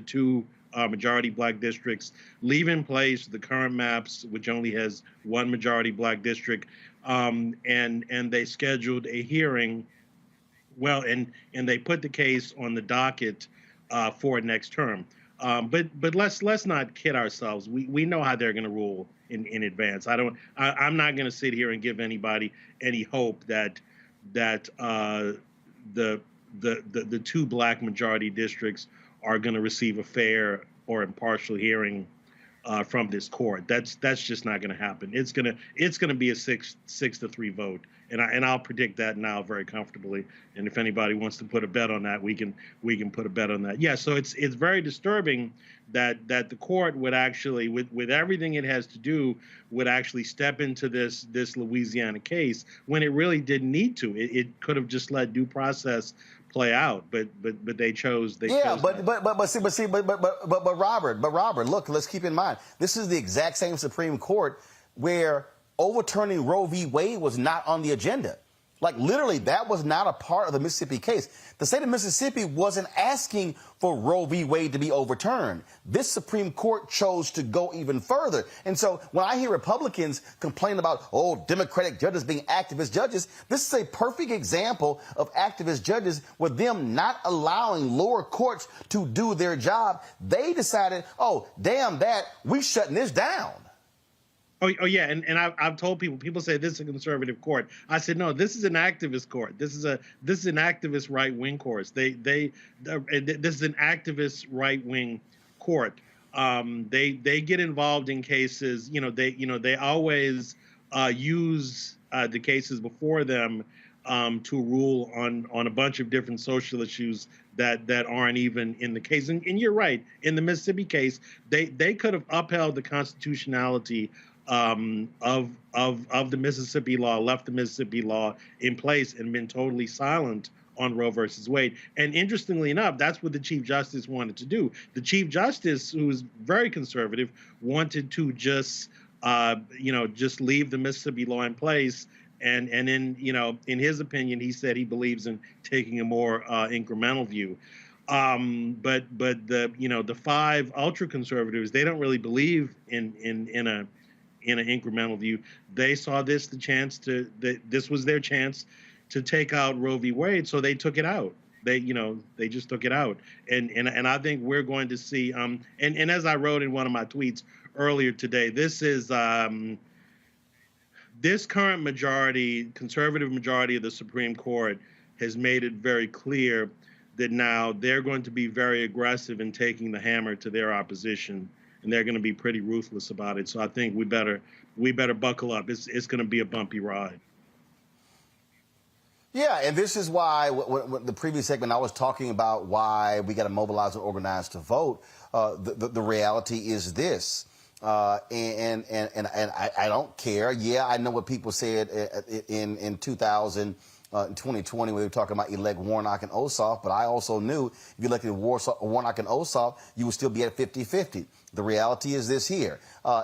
2 majority black districts, leave in place the current maps, which only has 1 majority black district, and they scheduled a hearing. Well, and they put the case on the docket for next term. But let's not kid ourselves. We know how they're going to rule in advance. I'm not going to sit here and give anybody any hope that the the two black majority districts are going to receive a fair or impartial hearing from this court. That's just not going to happen. It's gonna be a 6-3 vote, and I'll predict that now very comfortably. And if anybody wants to put a bet on that, we can put a bet on that. Yeah. So it's very disturbing that the court would actually, with everything it has to do, would actually step into this Louisiana case when it really didn't need to. It could have just let due process play out, but they chose. But Robert, look, let's keep in mind, this is the exact same Supreme Court where overturning Roe v. Wade was not on the agenda. Like, literally, that was not a part of the Mississippi case. The state of Mississippi wasn't asking for Roe v. Wade to be overturned. This Supreme Court chose to go even further. And so when I hear Republicans complain about, Democratic judges being activist judges, this is a perfect example of activist judges with them not allowing lower courts to do their job. They decided, damn that, we shutting this down. Oh yeah, and I've told people say this is a conservative court. I said no, this is an activist court. This is an activist right-wing court. This is an activist right-wing court. They get involved in cases. They always use the cases before them to rule on a bunch of different social issues that aren't even in the case. And you're right. In the Mississippi case, they could have upheld the constitutionality of the Mississippi law, left the Mississippi law in place, and been totally silent on Roe versus Wade. And interestingly enough, that's what the Chief Justice wanted to do. The Chief Justice, who is very conservative, wanted to just leave the Mississippi law in place. And in his opinion, he said he believes in taking a more incremental view. But the five ultra conservatives, they don't really believe in an incremental view. They saw this this was their chance to take out Roe v. Wade, so they took it out. They just took it out. And I think we're going to see, and as I wrote in one of my tweets earlier today, this is, this current majority, conservative majority of the Supreme Court has made it very clear that now they're going to be very aggressive in taking the hammer to their opposition, and they're going to be pretty ruthless about it. So I think we better buckle up. It's going to be a bumpy ride. Yeah, and this is why the previous segment I was talking about why we got to mobilize and organize to vote. The reality is this, and I don't care. Yeah, I know what people said in 2020 when they were talking about elect Warnock and Ossoff, but I also knew if you elected Warnock and Ossoff, you would still be at 50-50. The reality is this here.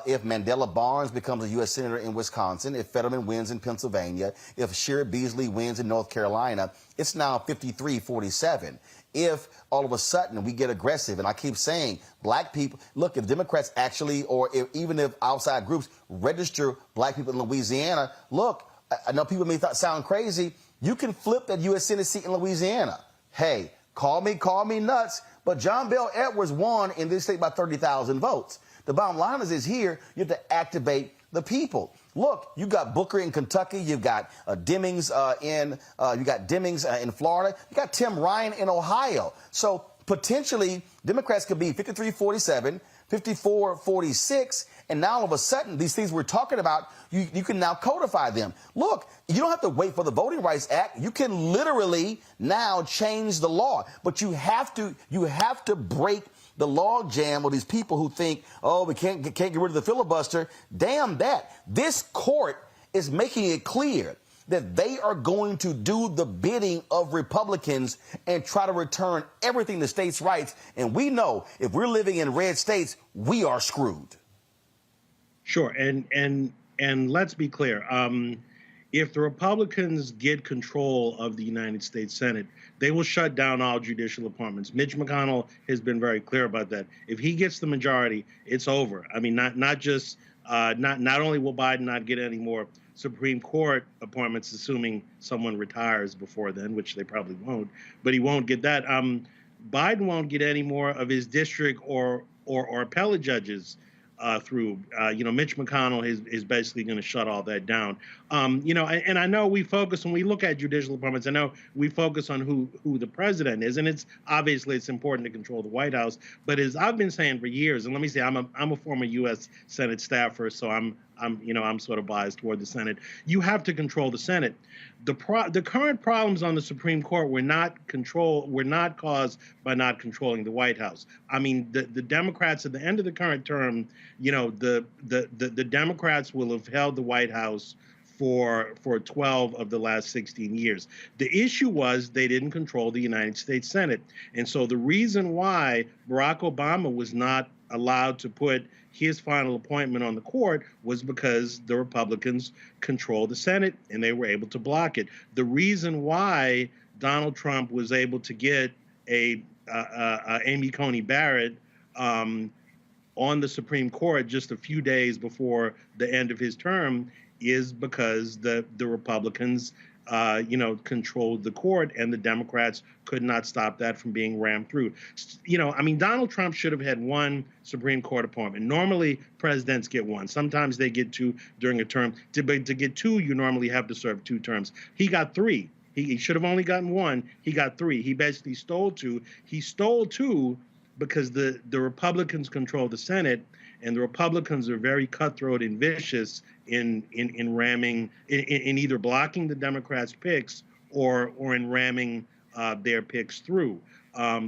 If Mandela Barnes becomes a U.S. Senator in Wisconsin, if Fetterman wins in Pennsylvania, if Sherrod Beasley wins in North Carolina, it's now 53-47. If all of a sudden we get aggressive, and I keep saying black people, look, if Democrats actually, or even if outside groups register black people in Louisiana, look, I know people may sound crazy, you can flip that U.S. Senate seat in Louisiana. Hey, call me nuts, but John Bel Edwards won in this state by 30,000 votes. The bottom line is here, you have to activate the people. Look, you got Booker in Kentucky, you've got Demings in Florida, you got Tim Ryan in Ohio. So potentially Democrats could be 53-47, 54-46, and now all of a sudden these things we're talking about, you can now codify them. Look, you don't have to wait for the Voting Rights Act. You can literally now change the law, but you have to break the log jam of these people who think, we can't get rid of the filibuster. Damn that. This court is making it clear that they are going to do the bidding of Republicans and try to return everything to states' rights. And we know if we're living in red states, we are screwed. Sure. And let's be clear. If the Republicans get control of the United States Senate, they will shut down all judicial appointments. Mitch McConnell has been very clear about that. If he gets the majority, it's over. I mean, not only will Biden not get any more Supreme Court appointments, assuming someone retires before then, which they probably won't, but he won't get that. Biden won't get any more of his district or appellate judges through. Mitch McConnell is basically going to shut all that down. And I know we focus when we look at judicial appointments. I know we focus on who the president is, and it's important to control the White House. But as I've been saying for years, and let me say, I'm a former U.S. Senate staffer, so I'm sort of biased toward the Senate. You have to control the Senate. The current problems on the Supreme Court were not caused by not controlling the White House. I mean, the Democrats at the end of the current term, the Democrats will have held the White House for 12 of the last 16 years. The issue was they didn't control the United States Senate. And so the reason why Barack Obama was not allowed to put his final appointment on the court was because the Republicans controlled the Senate and they were able to block it. The reason why Donald Trump was able to get Amy Coney Barrett on the Supreme Court just a few days before the end of his term is because the Republicans controlled the court, and the Democrats could not stop that from being rammed through. Donald Trump should have had one Supreme Court appointment. Normally, presidents get one. Sometimes they get two during a term. To get two, you normally have to serve 2 terms. He got 3. He should have only gotten 1. He got 3. He basically stole 2. He stole 2 because the Republicans control the Senate, and the Republicans are very cutthroat and vicious in ramming, in either blocking the Democrats' picks or in ramming their picks through,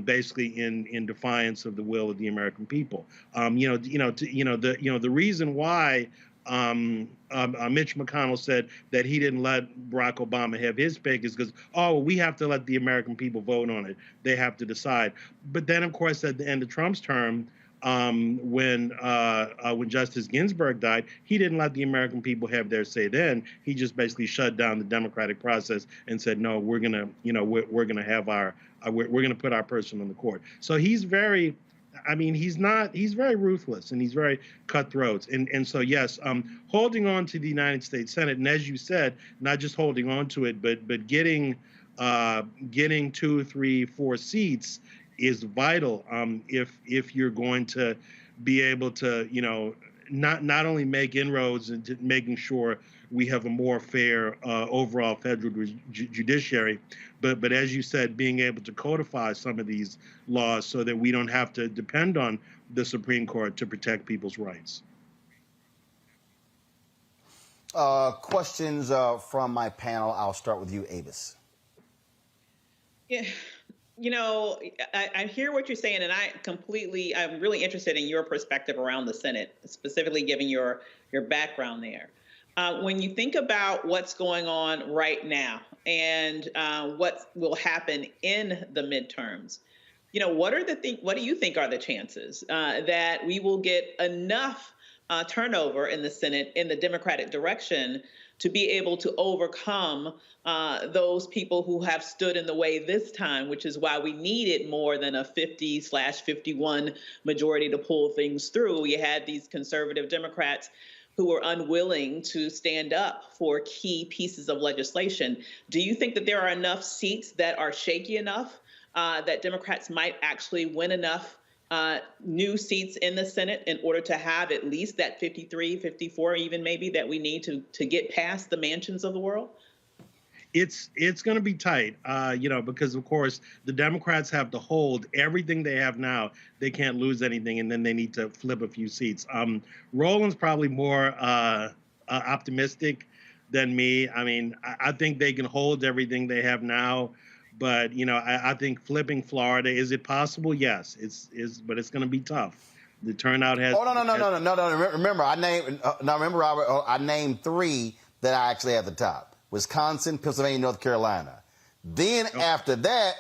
basically in defiance of the will of the American people. The reason why Mitch McConnell said that he didn't let Barack Obama have his pick is because, we have to let the American people vote on it. They have to decide. But then, of course, at the end of Trump's term, when Justice Ginsburg died, he didn't let the American people have their say then. He just basically shut down the democratic process and said, no, we're gonna put our person on the court. So he's very ruthless and he's very cutthroat. And so, yes, holding on to the United States Senate, and as you said, not just holding on to it, but getting 2, 3, 4 seats is vital if you're going to be able to, not only make inroads into making sure we have a more fair overall federal judiciary, but as you said, being able to codify some of these laws so that we don't have to depend on the Supreme Court to protect people's rights. Questions from my panel. I'll start with you, Avis. Yeah. I hear what you're saying, and I'm really interested in your perspective around the Senate, specifically given your background there. When you think about what's going on right now and what will happen in the midterms, what do you think are the chances that we will get enough turnover in the Senate in the Democratic direction to be able to overcome those people who have stood in the way this time, which is why we needed more than a 50/51 majority to pull things through. We had these conservative Democrats who were unwilling to stand up for key pieces of legislation. Do you think that there are enough seats that are shaky enough that Democrats might actually win enough new seats in the Senate in order to have at least that 53, 54, even maybe that we need to get past the Manchins of the world? It's going to be tight, because, of course, the Democrats have to hold everything they have now. They can't lose anything, and then they need to flip a few seats. Roland's probably more optimistic than me. I mean, I think they can hold everything they have now. But, I think flipping Florida, is it possible? Yes, but it's going to be tough. The turnout has. Oh, no. Remember, I named 3 that I actually have at the top. Wisconsin, Pennsylvania, North Carolina. Then after that,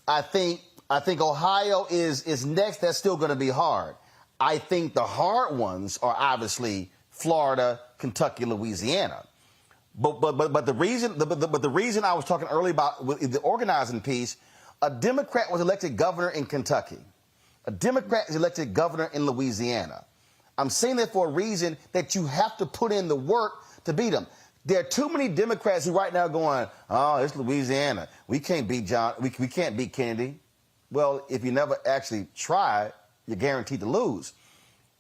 I think Ohio is next. That's still going to be hard. I think the hard ones are obviously Florida, Kentucky, Louisiana. But the reason I was talking earlier about the organizing piece, a Democrat was elected governor in Kentucky. A Democrat is elected governor in Louisiana. I'm saying that for a reason that you have to put in the work to beat them. There are too many Democrats who right now are going, oh, it's Louisiana. We can't beat we can't beat Kennedy. Well, if you never actually try, you're guaranteed to lose.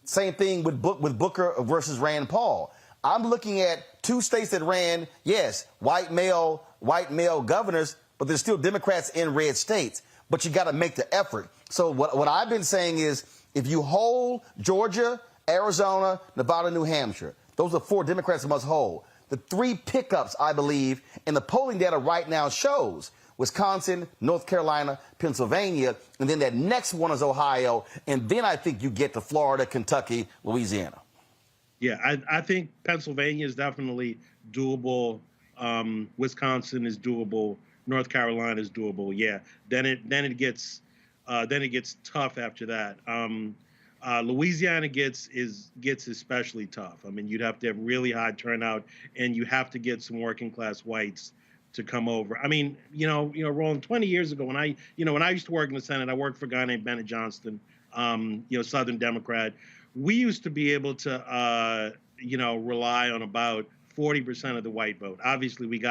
Same thing with Booker versus Rand Paul. I'm looking at two states that ran, yes, white male governors, but there's still Democrats in red states. But you got to make the effort. So what I've been saying is, if you hold Georgia, Arizona, Nevada, New Hampshire, those are 4 Democrats must hold. The 3 pickups, I believe, and the polling data right now shows Wisconsin, North Carolina, Pennsylvania, and then that next one is Ohio, and then I think you get to Florida, Kentucky, Louisiana. Yeah, I think Pennsylvania is definitely doable. Wisconsin is doable. North Carolina is doable. Yeah. Then it gets tough after that. Louisiana gets especially tough. I mean, you'd have to have really high turnout, and you have to get some working class whites to come over. I mean, Roland, 20 years ago when I used to work in the Senate, I worked for a guy named Bennett Johnston, Southern Democrat. We used to be able to, rely on about 40% of the white vote. Obviously, we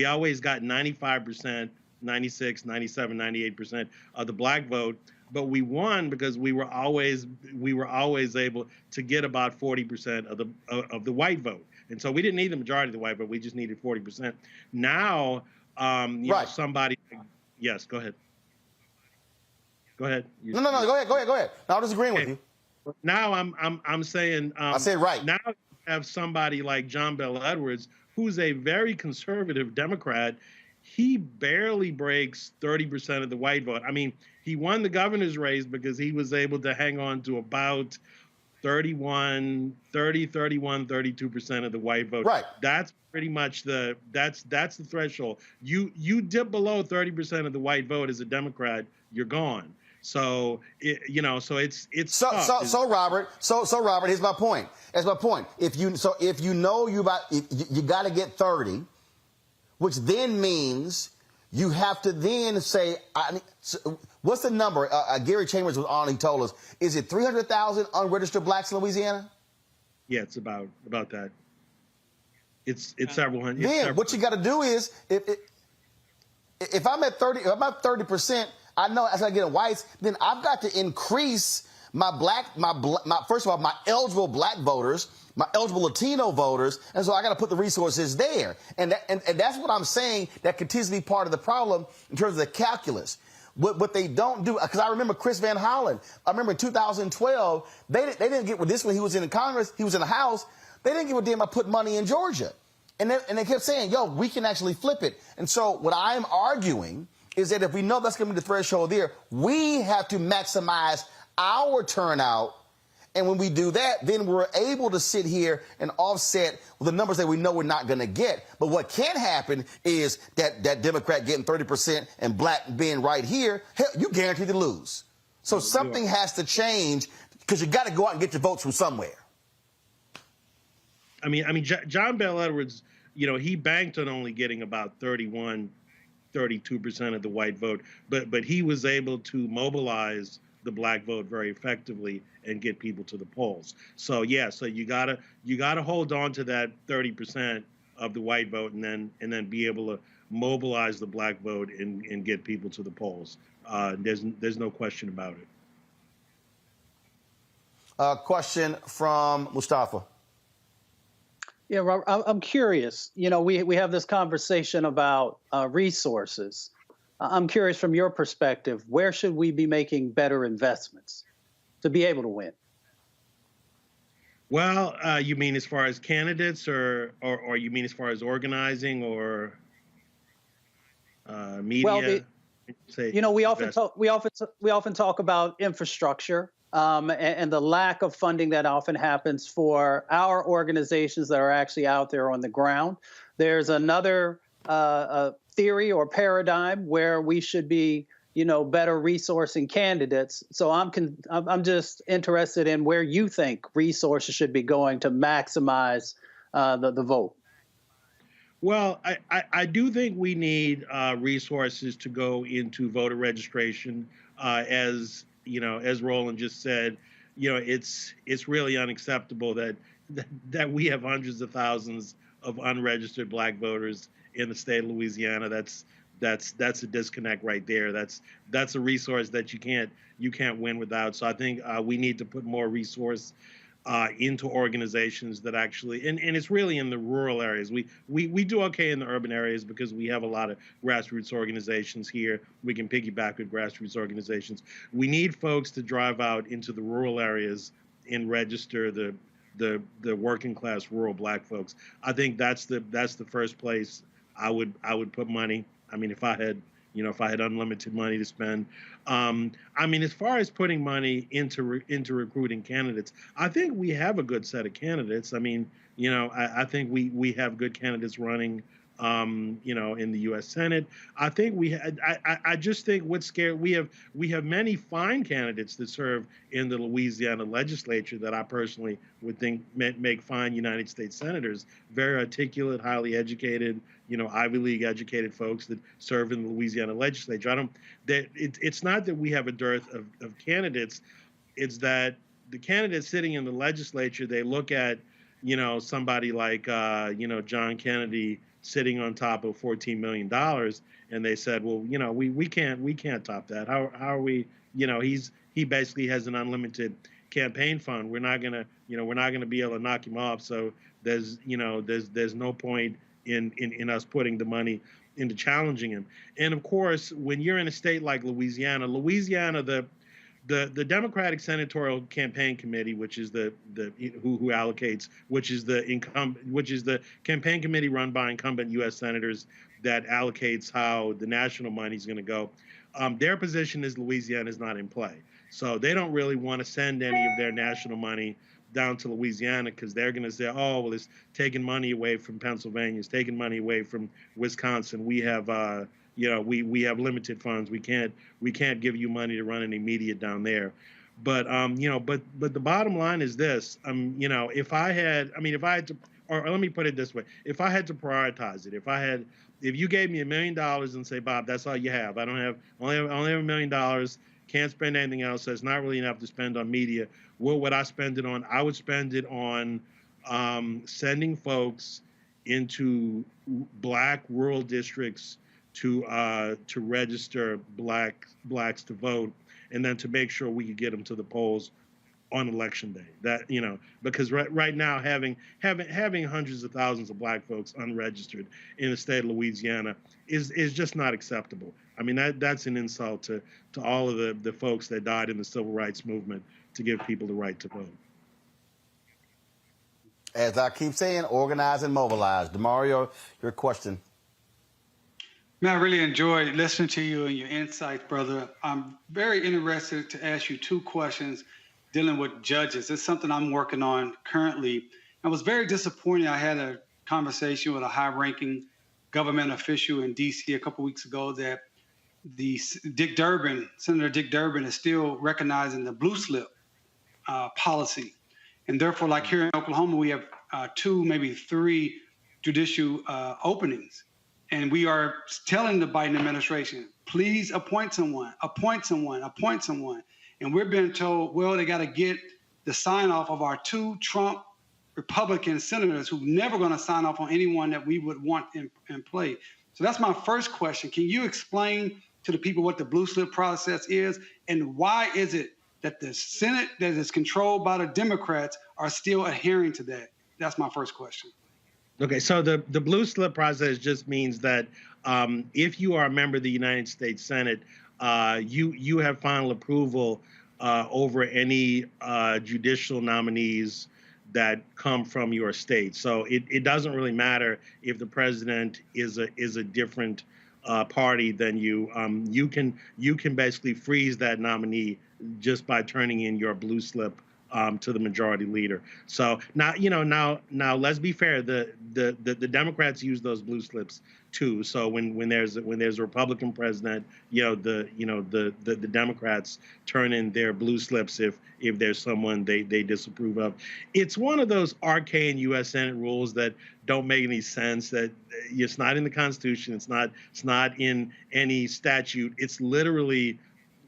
always got 95%, 96, 97, 98% of the black vote, but we won because we were always able to get about 40% of the white vote. And so we didn't need the majority of the white vote. We just needed 40%. Now, somebody. Yes, go ahead. Go ahead. No, go ahead. No, I'm just agreeing with you. Now I'm saying. I said right. Now you have somebody like John Bel Edwards, who's a very conservative Democrat. He barely breaks 30% of the white vote. I mean, he won the governor's race because he was able to hang on to about 32% of the white vote. Right. That's pretty much that's the threshold. You dip below 30% of the white vote as a Democrat, you're gone. So it's tough. So Robert, here's my point. That's my point. If you know you got to get 30, which then means you have to then say, what's the number? Gary Chambers was on. He told us, is it 300,000 unregistered blacks in Louisiana? Yeah, it's about that. It's several hundred. Then what you got to do is, if I'm at 30, if I'm at 30%, I know as I get in whites, then I've got to increase my first of all, my eligible black voters, my eligible Latino voters, and so I got to put the resources there. And that's what I'm saying that continues to be part of the problem in terms of the calculus. What they don't do, because I remember Chris Van Hollen. I remember in 2012, they didn't get with this when he was in Congress, he was in the House. They didn't give a damn about putting money in Georgia. And they kept saying, yo, we can actually flip it. And so what I'm arguing is that if we know that's going to be the threshold there, we have to maximize our turnout. And when we do that, then we're able to sit here and offset with the numbers that we know we're not going to get. But what can happen is that Democrat getting 30% and black being right here, hell, you guaranteed to lose. So something has to change because you got to go out and get your votes from somewhere. I mean, John Bel Edwards, he banked on only getting about 32% of the white vote, but he was able to mobilize the black vote very effectively and get people to the polls. So so you gotta hold on to that 30% of the white vote and then be able to mobilize the black vote and get people to the polls. There's no question about it. Question from Mustafa. Yeah, Robert, I'm curious. We have this conversation about resources. I'm curious from your perspective, where should we be making better investments to be able to win? Well, you mean as far as candidates or you mean as far as organizing or media? Well, we often talk about infrastructure. And the lack of funding that often happens for our organizations that are actually out there on the ground. There's another theory or paradigm where we should be, better resourcing candidates. So I'm just interested in where you think resources should be going to maximize the vote. Well, I do think we need resources to go into voter registration as Roland just said, it's really unacceptable that we have hundreds of thousands of unregistered black voters in the state of Louisiana. That's a disconnect right there. That's a resource that you can't win without. So I think we need to put more resource into organizations that actually, and it's really in the rural areas. We do okay in the urban areas because we have a lot of grassroots organizations here. We can piggyback with grassroots organizations. We need folks to drive out into the rural areas and register the working class rural black folks. I think that's the first place I would put money. I mean, if I had unlimited money to spend. I mean, as far as putting money into recruiting candidates, I think we have a good set of candidates. I mean, I think we have good candidates running, in the U.S. Senate. I think I just think what's scary, we have many fine candidates that serve in the Louisiana legislature that I personally would think make fine United States senators, very articulate, highly educated, Ivy League educated folks that serve in the Louisiana legislature. It's not that we have a dearth of candidates. It's that the candidates sitting in the legislature, they look at, somebody like, John Kennedy sitting on top of $14 million, and they said, well, we can't top that. How are we? He basically has an unlimited campaign fund. We're not gonna be able to knock him off. So there's no point in us putting the money into challenging him. And of course, when you're in a state like Louisiana, the Democratic Senatorial Campaign Committee, which is who allocates, which is the campaign committee run by incumbent U.S. senators that allocates how the national money is going to go. Their position is Louisiana is not in play, so they don't really want to send any of their national money down to Louisiana because they're going to say, oh, well, it's taking money away from Pennsylvania, it's taking money away from Wisconsin. We have we have limited funds. We can't give you money to run any media down there. But but the bottom line is this. If I had to, or let me put it this way, if I had to prioritize it, if you gave me $1 million and say, Bob, that's all you have. I only have $1 million. Can't spend anything else. So it's not really enough to spend on media. What would I spend it on? I would spend it on sending folks into black rural districts to register blacks to vote, and then to make sure we could get them to the polls on election day. That because right now having hundreds of thousands of black folks unregistered in the state of Louisiana is just not acceptable. I mean that's an insult to all of the folks that died in the civil rights movement to give people the right to vote. As I keep saying, organize and mobilize. DeMario, your question. Man, I really enjoyed listening to you and your insights, brother. I'm very interested to ask you two questions dealing with judges. It's something I'm working on currently. I was very disappointed. I had a conversation with a high-ranking government official in D.C. a couple weeks ago that Senator Dick Durbin is still recognizing the blue slip policy. And therefore, like here in Oklahoma, we have 2, maybe 3 judicial openings. And we are telling the Biden administration, please appoint someone. And we're being told, well, they got to get the sign off of our 2 Trump Republican senators who never going to sign off on anyone that we would want in play. So that's my first question. Can you explain to the people what the blue slip process is, and why is it that the Senate that is controlled by the Democrats are still adhering to that? That's my first question. Okay, so the blue slip process just means that if you are a member of the United States Senate, you have final approval over any judicial nominees that come from your state. So it doesn't really matter if the president is a different party than you. You can basically freeze that nominee just by turning in your blue slip to the majority leader. So now let's be fair. The Democrats use those blue slips too. So when there's a Republican president, the Democrats turn in their blue slips if there's someone they disapprove of. It's one of those arcane U.S. Senate rules that don't make any sense. That it's not in the Constitution. It's not in any statute. It's literally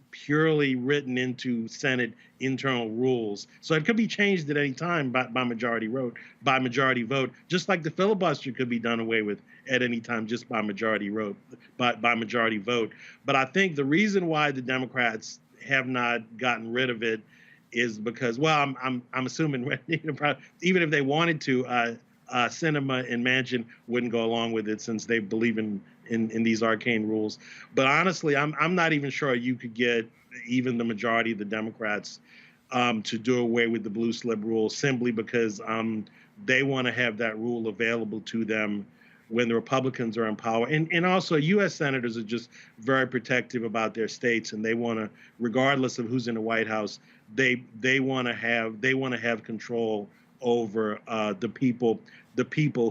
purely written into Senate internal rules. So it could be changed at any time by majority vote, just like the filibuster could be done away with at any time just by majority vote. But I think the reason why the Democrats have not gotten rid of it because, well, I'm assuming even if they wanted to, Sinema and Manchin wouldn't go along with it since they believe in these arcane rules. But honestly, I'm not even sure you could get even the majority of the Democrats to do away with the blue slip rule simply because they want to have that rule available to them when the Republicans are in power. And also U.S. senators are just very protective about their states, and they want to, regardless of who's in the White House, they want to have control over the people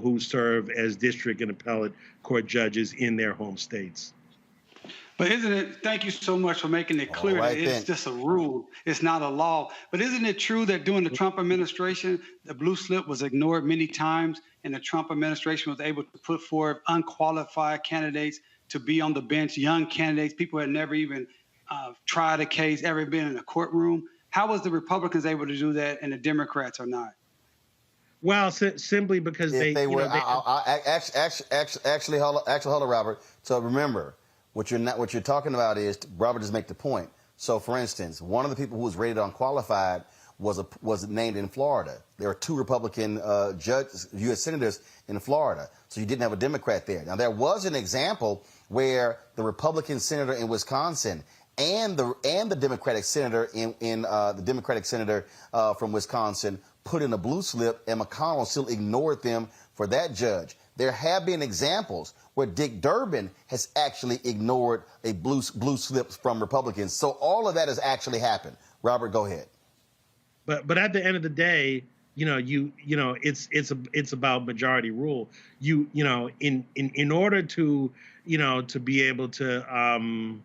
who serve as district and appellate court judges in their home states. But isn't it, thank you so much for making it clear that it's just a rule, it's not a law. But isn't it true that during the Trump administration, the blue slip was ignored many times, and the Trump administration was able to put forward unqualified candidates to be on the bench, young candidates, people who had never even tried a case, ever been in a courtroom? How was the Republicans able to do that and the Democrats are not? Well, simply because they were. Actually, hold on, Robert. So remember, what you're talking about is, Robert just make the point. So, for instance, one of the people who was rated unqualified was named in Florida. There are 2 Republican judges, U.S. senators in Florida, so you didn't have a Democrat there. Now, there was an example where the Republican senator in Wisconsin and the Democratic senator from Wisconsin put in a blue slip, and McConnell still ignored them for that judge. There have been examples where Dick Durbin has actually ignored a blue slip from Republicans. So all of that has actually happened. Robert, go ahead. But at the end of the day, it's about majority rule. In order to be able to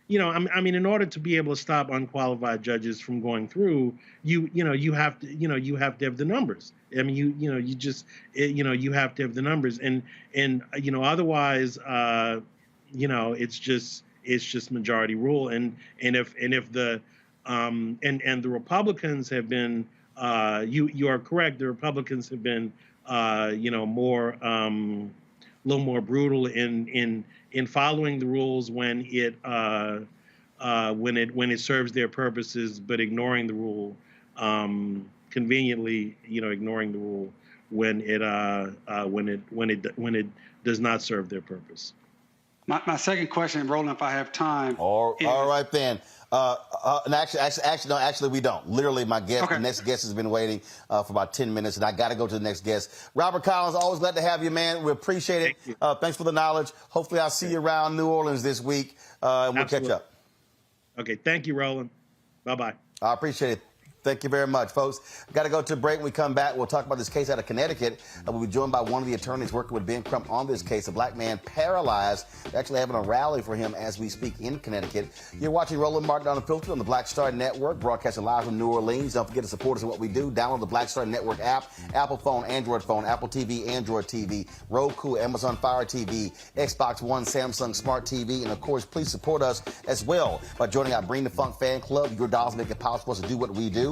in order to be able to stop unqualified judges from going through, you have to have the numbers. I mean, you have to have the numbers, and otherwise, it's just majority rule. And if the Republicans have been, you are correct. The Republicans have been, a little more brutal in following the rules when it serves their purposes, but ignoring the rule, conveniently, ignoring the rule when it does not serve their purpose. My second question, Roland, if I have time. All right, then. And actually, we don't. Literally, the next guest has been waiting for about 10 minutes, and I got to go to the next guest. Robert Collins, always glad to have you, man. We appreciate it. Thanks for the knowledge. Hopefully, I'll see you around New Orleans this week, and we'll catch up. Okay, thank you, Roland. Bye-bye. I appreciate it. Thank you very much, folks. Got to go to a break. When we come back, we'll talk about this case out of Connecticut. We'll be joined by one of the attorneys working with Ben Crump on this case, a black man paralyzed. They're actually having a rally for him as we speak in Connecticut. You're watching Roland Martin Unfiltered on the Black Star Network, broadcasting live from New Orleans. Don't forget to support us in what we do. Download the Black Star Network app, Apple phone, Android phone, Apple TV, Android TV, Roku, Amazon Fire TV, Xbox One, Samsung Smart TV, and of course, please support us as well by joining our Bring the Funk fan club. Your dollars make it possible for us to do what we do.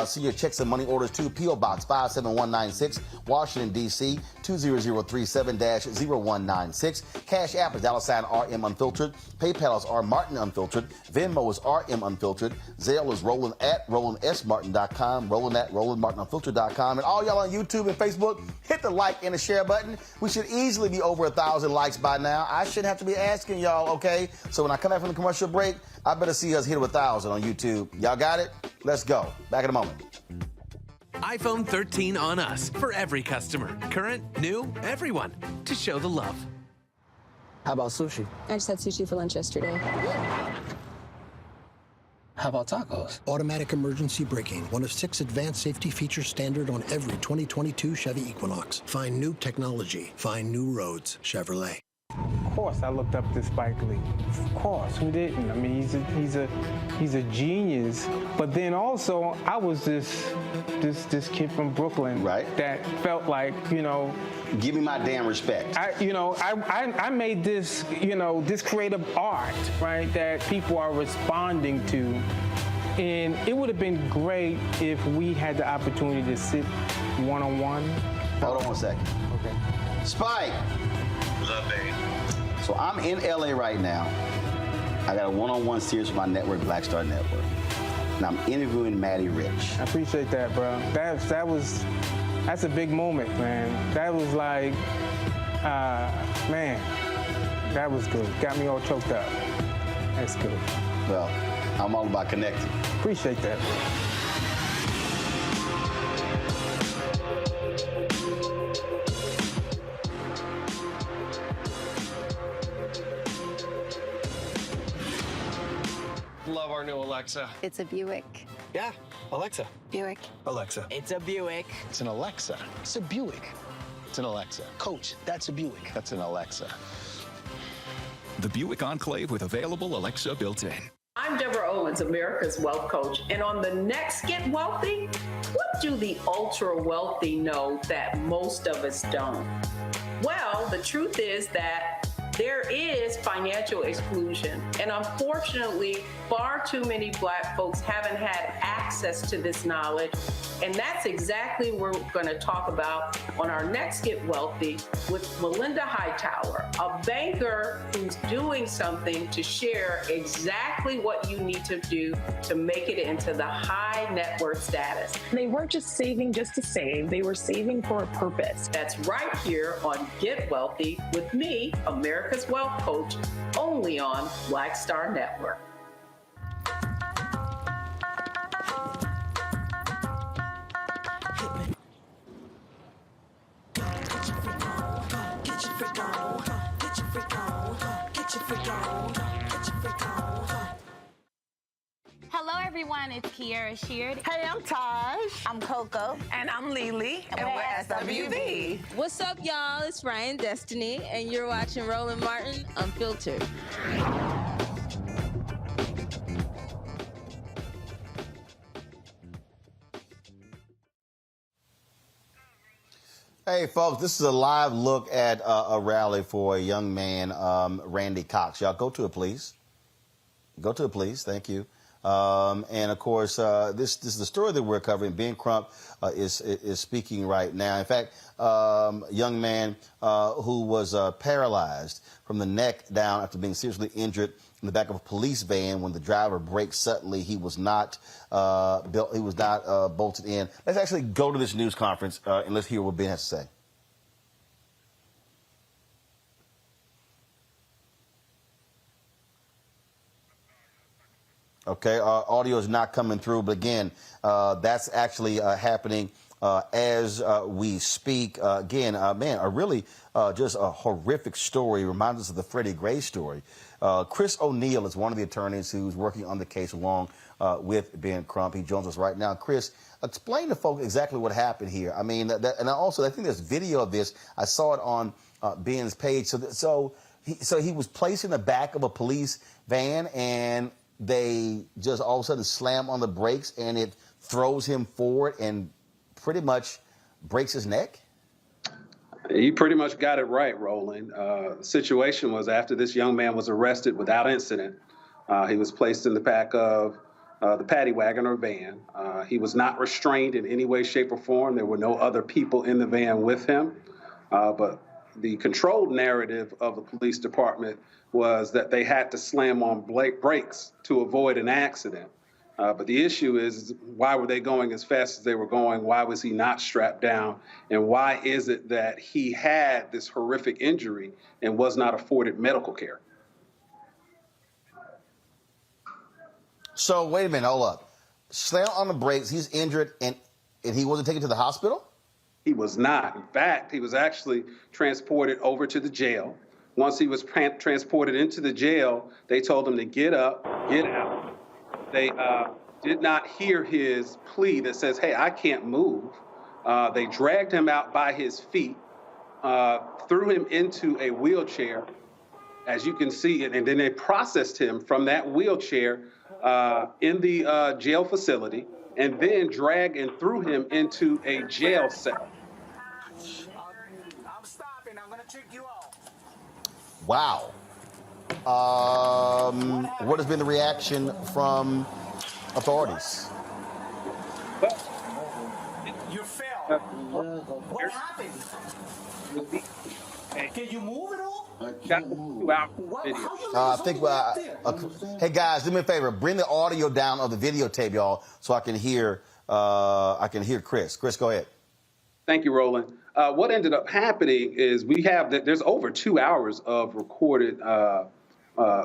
See your checks and money orders to P.O. Box 57196, Washington, D.C. 20037-0196. Cash App is $RM Unfiltered. PayPal is R Martin Unfiltered. Venmo is RM Unfiltered. Zelle is Roland at RolandSMartin.com. Roland at RolandMartinUnfiltered.com. And all y'all on YouTube and Facebook, hit the like and the share button. We should easily be over 1,000 likes by now. I shouldn't have to be asking y'all, okay? So when I come back from the commercial break, I better see us hit 1,000 on YouTube. Y'all got it? Let's go. Back in a moment. iPhone 13 on us for every customer. Current, new, everyone. To show the love. How about sushi? I just had sushi for lunch yesterday. How about tacos? Automatic emergency braking, one of 6 advanced safety features standard on every 2022 Chevy Equinox. Find new technology. Find new roads. Chevrolet. Of course, I looked up to Spike Lee. Of course, who didn't? I mean, he's a genius. But then also, I was this kid from Brooklyn, right? That felt like, give me my damn respect. I made this, this creative art, right? That people are responding to, and it would have been great if we had the opportunity to sit one-on-one. Hold on one second. Okay. Spike. What's up, baby? So I'm in LA right now. I got a one-on-one series with my network, Black Star Network. and I'm interviewing Matty Rich. I appreciate that, bro. That's a big moment, man. That was like, man, that was good. Got me all choked up. That's good. Well, I'm all about connecting. Appreciate that, bro. Love our new Alexa. It's a Buick. Yeah, Alexa. Buick. Alexa. It's a Buick. It's an Alexa. It's a Buick. It's an Alexa. Coach, that's a Buick. That's an Alexa. The Buick Enclave with available Alexa built-in. I'm Deborah Owens, America's Wealth Coach, and on the next Get Wealthy, what do the ultra-wealthy know that most of us don't? Well, the truth is that there is financial exclusion, and unfortunately, far too many Black folks haven't had access to this knowledge, and that's exactly what we're going to talk about on our next Get Wealthy with Melinda Hightower, a banker who's doing something to share exactly what you need to do to make it into the high net worth status. They weren't just saving just to save, they were saving for a purpose. That's right here on Get Wealthy with me, America's Wealth Coach, only on Black Star Network. Hello everyone, it's Kiara Sheard. Hey, I'm Taj. I'm Coco. And I'm Lily. And we're SWV. What's up, y'all? It's Ryan Destiny, and you're watching Roland Martin Unfiltered. Hey, folks, this is a live look at a rally for a young man, Randy Cox. Y'all go to it, please. Go to it, please. Thank you. And, of course, this is the story that we're covering. Ben Crump is speaking right now. In fact, young man who was paralyzed from the neck down after being seriously injured in the back of a police van when the driver braked suddenly. He was not bolted in. Let's actually go to this news conference and let's hear what Ben has to say. Okay, audio is not coming through, but again, that's actually happening as we speak. Again, man, a really just a horrific story. Reminds us of the Freddie Gray story. Chris O'Neill is one of the attorneys who's working on the case along with Ben Crump. He joins us right now. Chris, explain to folks exactly what happened here. I mean, and also I think there's video of this. I saw it on Ben's page. So he was placed in the back of a police van, and they just all of a sudden slam on the brakes, and it throws him forward and pretty much breaks his neck? You pretty much got it right, Roland. The situation was after this young man was arrested without incident, he was placed in the back of the paddy wagon or van. He was not restrained in any way, shape, or form. There were no other people in the van with him. But the controlled narrative of the police department was that they had to slam on brakes to avoid an accident. But the issue is, why were they going as fast as they were going? Why was he not strapped down? And why is it that he had this horrific injury and was not afforded medical care? So wait a minute, hold up. Slam on the brakes, he's injured, and he wasn't taken to the hospital? He was not. In fact, he was actually transported over to the jail. Once he was transported into the jail, they told him to get up, get out. They did not hear his plea that says, hey, I can't move. They dragged him out by his feet, threw him into a wheelchair, as you can see, and then they processed him from that wheelchair in the jail facility, and then dragged and threw him into a jail cell. I'm stopping. I'm going to check you out. Wow. What has been the reaction from authorities? You fell. What happened? Can you move at all? Got the 2 hour video. I think. Hey guys, do me a favor. Bring the audio down of the videotape, y'all, so I can hear. I can hear Chris. Chris, go ahead. Thank you, Roland. What ended up happening is there's over 2 hours of recorded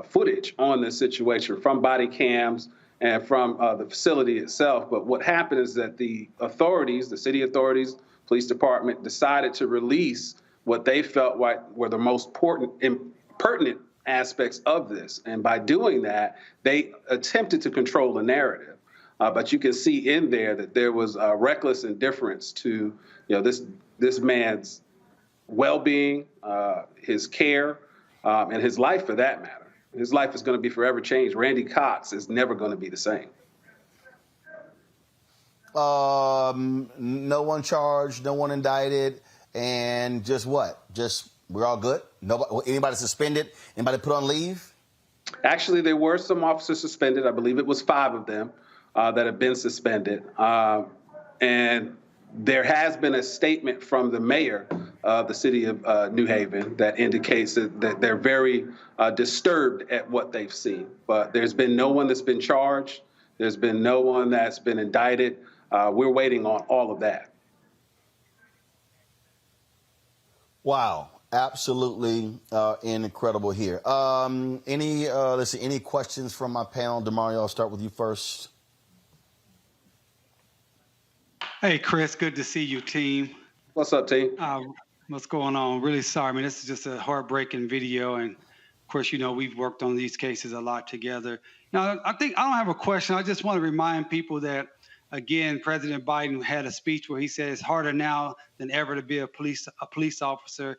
footage on this situation from body cams and from the facility itself. But what happened is that the authorities, the city authorities, police department, decided to release what they felt were the most pertinent aspects of this. And by doing that, they attempted to control the narrative. But you can see in there that there was reckless indifference to this man's well-being, his care, and his life for that matter. His life is going to be forever changed. Randy Cox is never going to be the same. No one charged, no one indicted, and just what? Just we're all good? Nobody, anybody suspended? Anybody put on leave? Actually, there were some officers suspended. I believe it was 5 of them that have been suspended. And there has been a statement from the mayor of the city of New Haven that indicates that they're very disturbed at what they've seen. But there's been no one that's been charged. There's been no one that's been indicted. We're waiting on all of that. Wow, absolutely incredible here. Let's see, any questions from my panel? DeMario, I'll start with you first. Hey, Chris, good to see you, team. What's up, team? What's going on? Really sorry. I mean, this is just a heartbreaking video. And of course, we've worked on these cases a lot together. Now, I don't have a question. I just want to remind people that, again, President Biden had a speech where he said it's harder now than ever to be a police officer.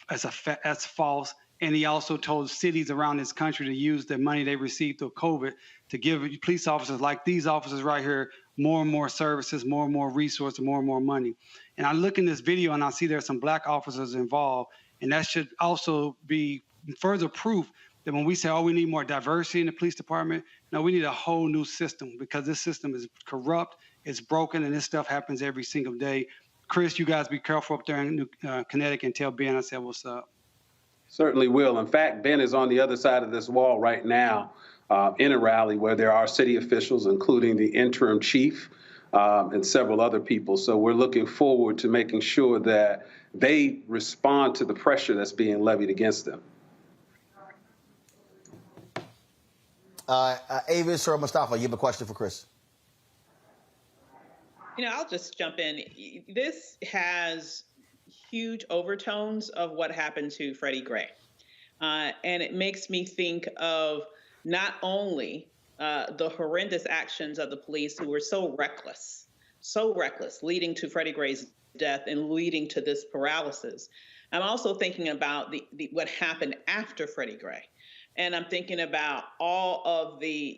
That's false. And he also told cities around this country to use the money they received through COVID to give police officers like these officers right here more and more services, more and more resources, more and more money. And I look in this video and I see there's some black officers involved. And that should also be further proof that when we say, we need more diversity in the police department, no, we need a whole new system because this system is corrupt, it's broken, and this stuff happens every single day. Chris, you guys be careful up there in Connecticut and tell Ben I said what's up. Certainly will. In fact, Ben is on the other side of this wall right now in a rally where there are city officials, including the interim chief and several other people. So we're looking forward to making sure that they respond to the pressure that's being levied against them. Avis or Mustafa, you have a question for Chris? I'll just jump in. This has huge overtones of what happened to Freddie Gray. And it makes me think of not only the horrendous actions of the police who were so reckless, leading to Freddie Gray's death and leading to this paralysis. I'm also thinking about what happened after Freddie Gray. And I'm thinking about all of the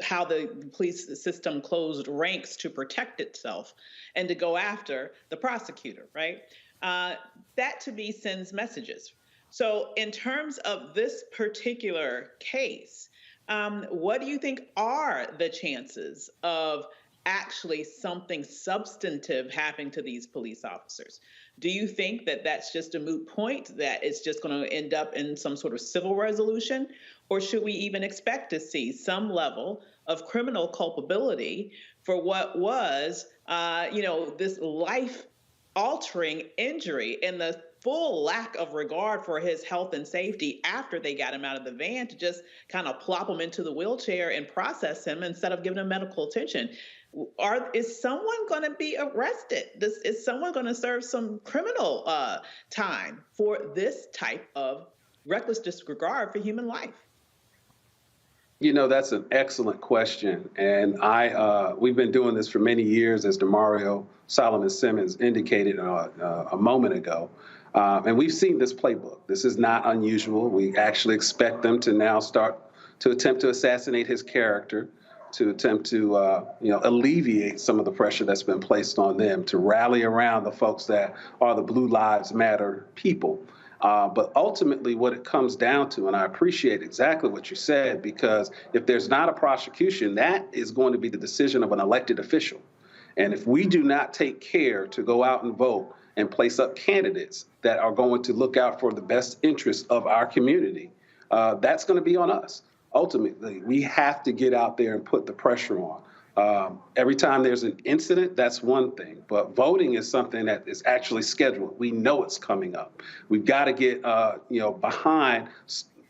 how the police system closed ranks to protect itself and to go after the prosecutor, right? That to me sends messages. So in terms of this particular case, what do you think are the chances of actually something substantive happening to these police officers? Do you think that that's just a moot point, that it's just going to end up in some sort of civil resolution? Or should we even expect to see some level of criminal culpability for what was, this life-altering injury and the full lack of regard for his health and safety after they got him out of the van to just kind of plop him into the wheelchair and process him instead of giving him medical attention? Is someone going to be arrested? Is someone going to serve some criminal time for this type of reckless disregard for human life? That's an excellent question. And we've been doing this for many years, as DeMario Solomon Simmons indicated a moment ago. And we've seen this playbook. This is not unusual. We actually expect them to now start to attempt to assassinate his character, to attempt to alleviate some of the pressure that's been placed on them, to rally around the folks that are the Blue Lives Matter people. But ultimately what it comes down to, and I appreciate exactly what you said, because if there's not a prosecution, that is going to be the decision of an elected official. And if we do not take care to go out and vote and place up candidates that are going to look out for the best interests of our community, that's going to be on us. Ultimately, we have to get out there and put the pressure on. Every time there's an incident, that's one thing. But voting is something that is actually scheduled. We know it's coming up. We've got to get behind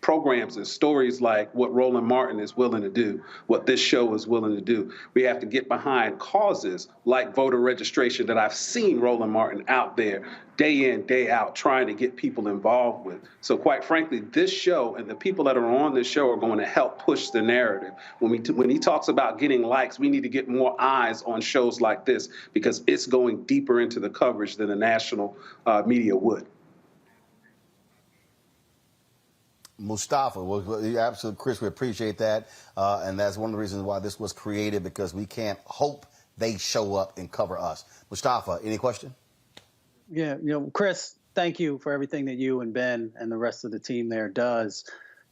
programs and stories like what Roland Martin is willing to do, what this show is willing to do. We have to get behind causes like voter registration that I've seen Roland Martin out there day in, day out, trying to get people involved with. So quite frankly, this show and the people that are on this show are going to help push the narrative. When he talks about getting likes, we need to get more eyes on shows like this because it's going deeper into the coverage than the national media would. Mustafa, well, absolutely, Chris, we appreciate that. And that's one of the reasons why this was created, because we can't hope they show up and cover us. Mustafa, any question? Yeah, Chris, thank you for everything that you and Ben and the rest of the team there does.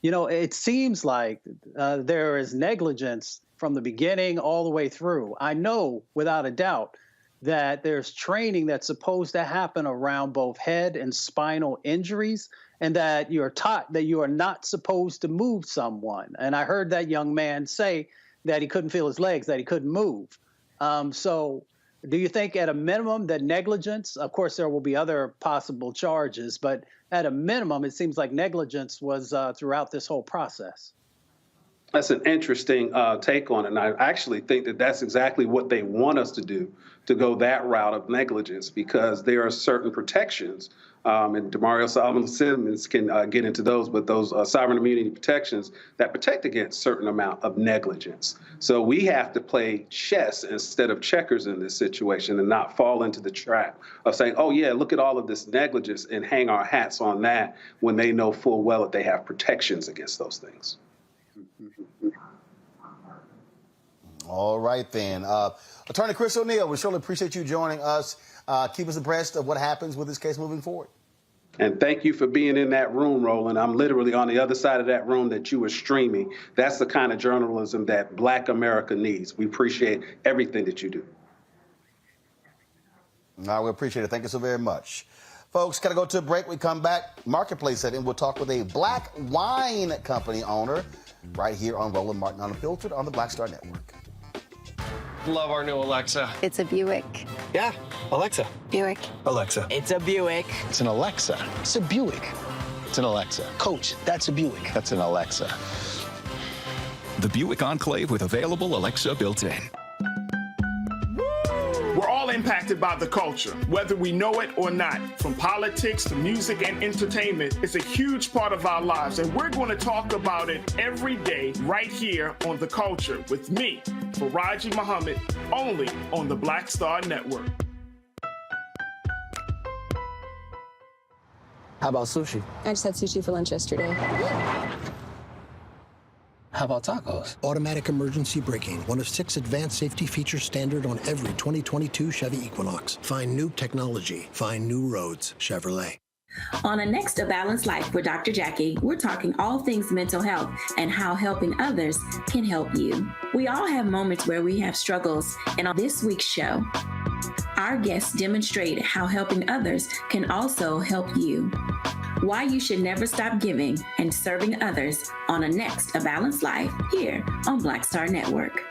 It seems like there is negligence from the beginning all the way through. I know without a doubt that there's training that's supposed to happen around both head and spinal injuries, and that you're taught that you are not supposed to move someone. And I heard that young man say that he couldn't feel his legs, that he couldn't move. So do you think at a minimum that negligence, of course there will be other possible charges, but at a minimum it seems like negligence was throughout this whole process? That's an interesting take on it. And I actually think that that's exactly what they want us to do, to go that route of negligence, because there are certain protections. And Demario Solomon-Simmons can get into those, but those sovereign immunity protections that protect against certain amount of negligence. So we have to play chess instead of checkers in this situation and not fall into the trap of saying, oh, yeah, look at all of this negligence and hang our hats on that when they know full well that they have protections against those things. All right, then. Attorney Chris O'Neill, we surely appreciate you joining us. Keep us abreast of what happens with this case moving forward. And thank you for being in that room, Roland. I'm literally on the other side of that room that you were streaming. That's the kind of journalism that Black America needs. We appreciate everything that you do. No, we appreciate it. Thank you so very much. Folks, got to go to a break. We come back, Marketplace setting. We'll talk with a black wine company owner right here on Roland Martin Unfiltered on the Black Star Network. Love our new Alexa. It's a Buick. Yeah, Alexa. Buick. Alexa. It's a Buick. It's an Alexa. It's a Buick. It's an Alexa. Coach, that's a Buick. That's an Alexa. The Buick Enclave with available Alexa built-in. We're all impacted by the culture, whether we know it or not. From politics to music and entertainment, it's a huge part of our lives, and we're going to talk about it every day right here on The Culture with me, Faraji Muhammad, only on the Black Star Network. How about sushi? I just had sushi for lunch yesterday. How about tacos? Automatic emergency braking, one of 6 advanced safety features standard on every 2022 Chevy Equinox. Find new technology. Find new roads. Chevrolet. On a Next A Balanced Life with Dr. Jackie, we're talking all things mental health and how helping others can help you. We all have moments where we have struggles, and on this week's show, our guests demonstrate how helping others can also help you. Why you should never stop giving and serving others on a Next A Balanced Life here on Black Star Network.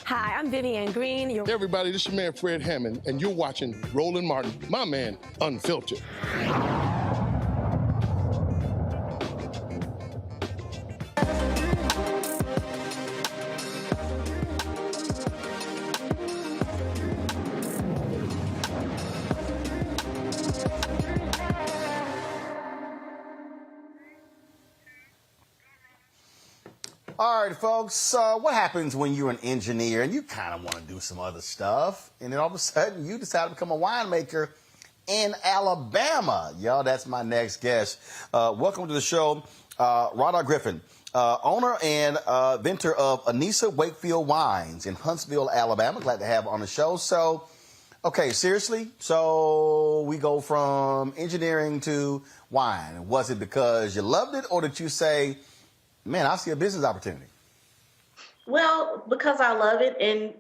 Hi, I'm Vivian Green. Hey everybody, this is your man Fred Hammond, and you're watching Roland Martin, my man, Unfiltered. All right, folks, what happens when you're an engineer and you kind of want to do some other stuff, and then all of a sudden you decide to become a winemaker in Alabama? Y'all, that's my next guest. Welcome to the show, Rada Griffin. owner and inventor of Anissa Wakefield Wines in Huntsville, Alabama. Glad to have her on the show. So, okay, seriously. So we go from engineering to wine. Was it because you loved it, or did you say, man, I see a business opportunity? Well, because I love it,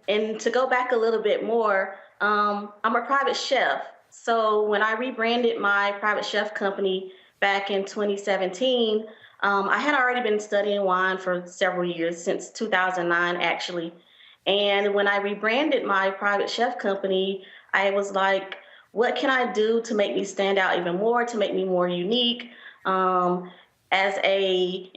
and to go back a little bit more, I'm a private chef. So when I rebranded my private chef company back in 2017, I had already been studying wine for several years, since 2009, actually. And when I rebranded my private chef company, I was like, what can I do to make me stand out even more, to make me more unique, as a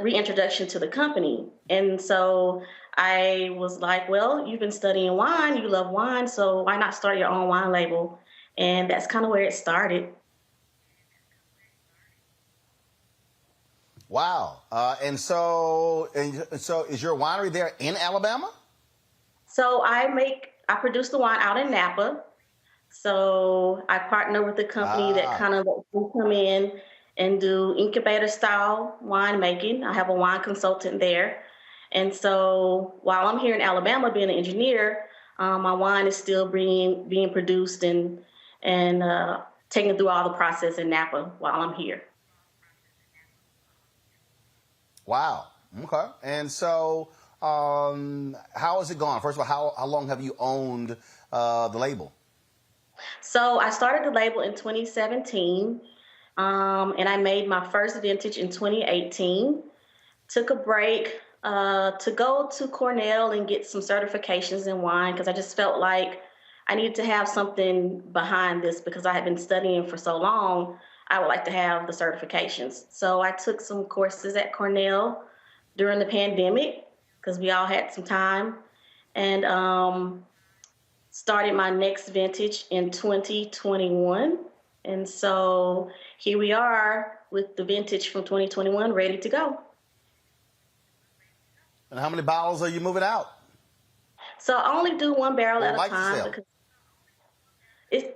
reintroduction to the company? And so I was like, well, you've been studying wine, you love wine, so why not start your own wine label? And that's kind of where it started. Wow. And so is your winery there in Alabama? So I produce the wine out in Napa. So I partner with a company that kind of lets me come in and do incubator style winemaking. I have a wine consultant there. And so while I'm here in Alabama being an engineer, my wine is still being produced and taken through all the process in Napa while I'm here. Wow. Okay. And so how is it going? First of all, how long have you owned the label? So I started the label in 2017, and I made my first vintage in 2018. Took a break to go to Cornell and get some certifications in wine, because I just felt like I needed to have something behind this, because I had been studying for so long. I would like to have the certifications. So I took some courses at Cornell during the pandemic, because we all had some time, and started my next vintage in 2021. And so here we are with the vintage from 2021 ready to go. And how many bottles are you moving out? So I only do one barrel at a time.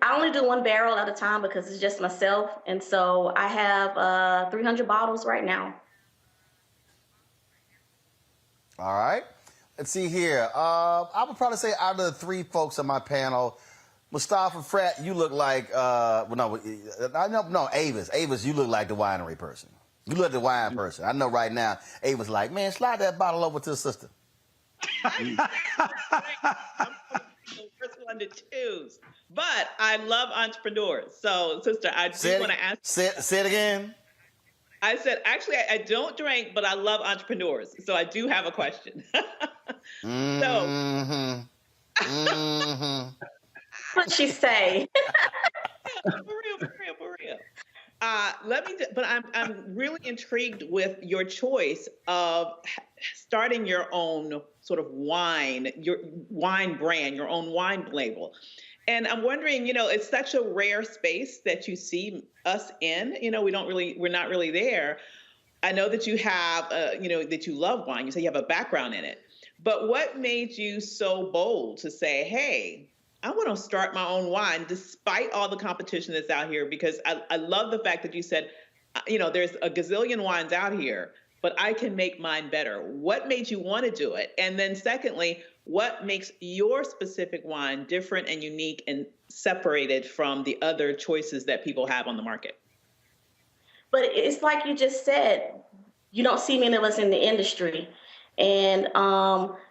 I only do one barrel at a time because it's just myself. And so I have 300 bottles right now. All right. Let's see here. I would probably say out of the three folks on my panel, Mustafa, Frat, you look like, Avis. Avis, you look like the winery person. You look like the wine person. I know right now, Avis like, man, slide that bottle over to the sister. I'm the first one to choose. But I love entrepreneurs. So, sister, I do want to ask. Say it again. I said, actually, I don't drink, but I love entrepreneurs. So I do have a question. What'd she say? For real. I'm really intrigued with your choice of starting your own sort of wine, your wine brand, your own wine label. And I'm wondering, it's such a rare space that you see us in. We're not really there. I know that you have, that you love wine. You say you have a background in it. But what made you so bold to say, hey, I want to start my own wine despite all the competition that's out here? Because I love the fact that you said, there's a gazillion wines out here, but I can make mine better. What made you want to do it? And then secondly, what makes your specific wine different and unique and separated from the other choices that people have on the market? But it's like you just said, you don't see many of us in the industry. And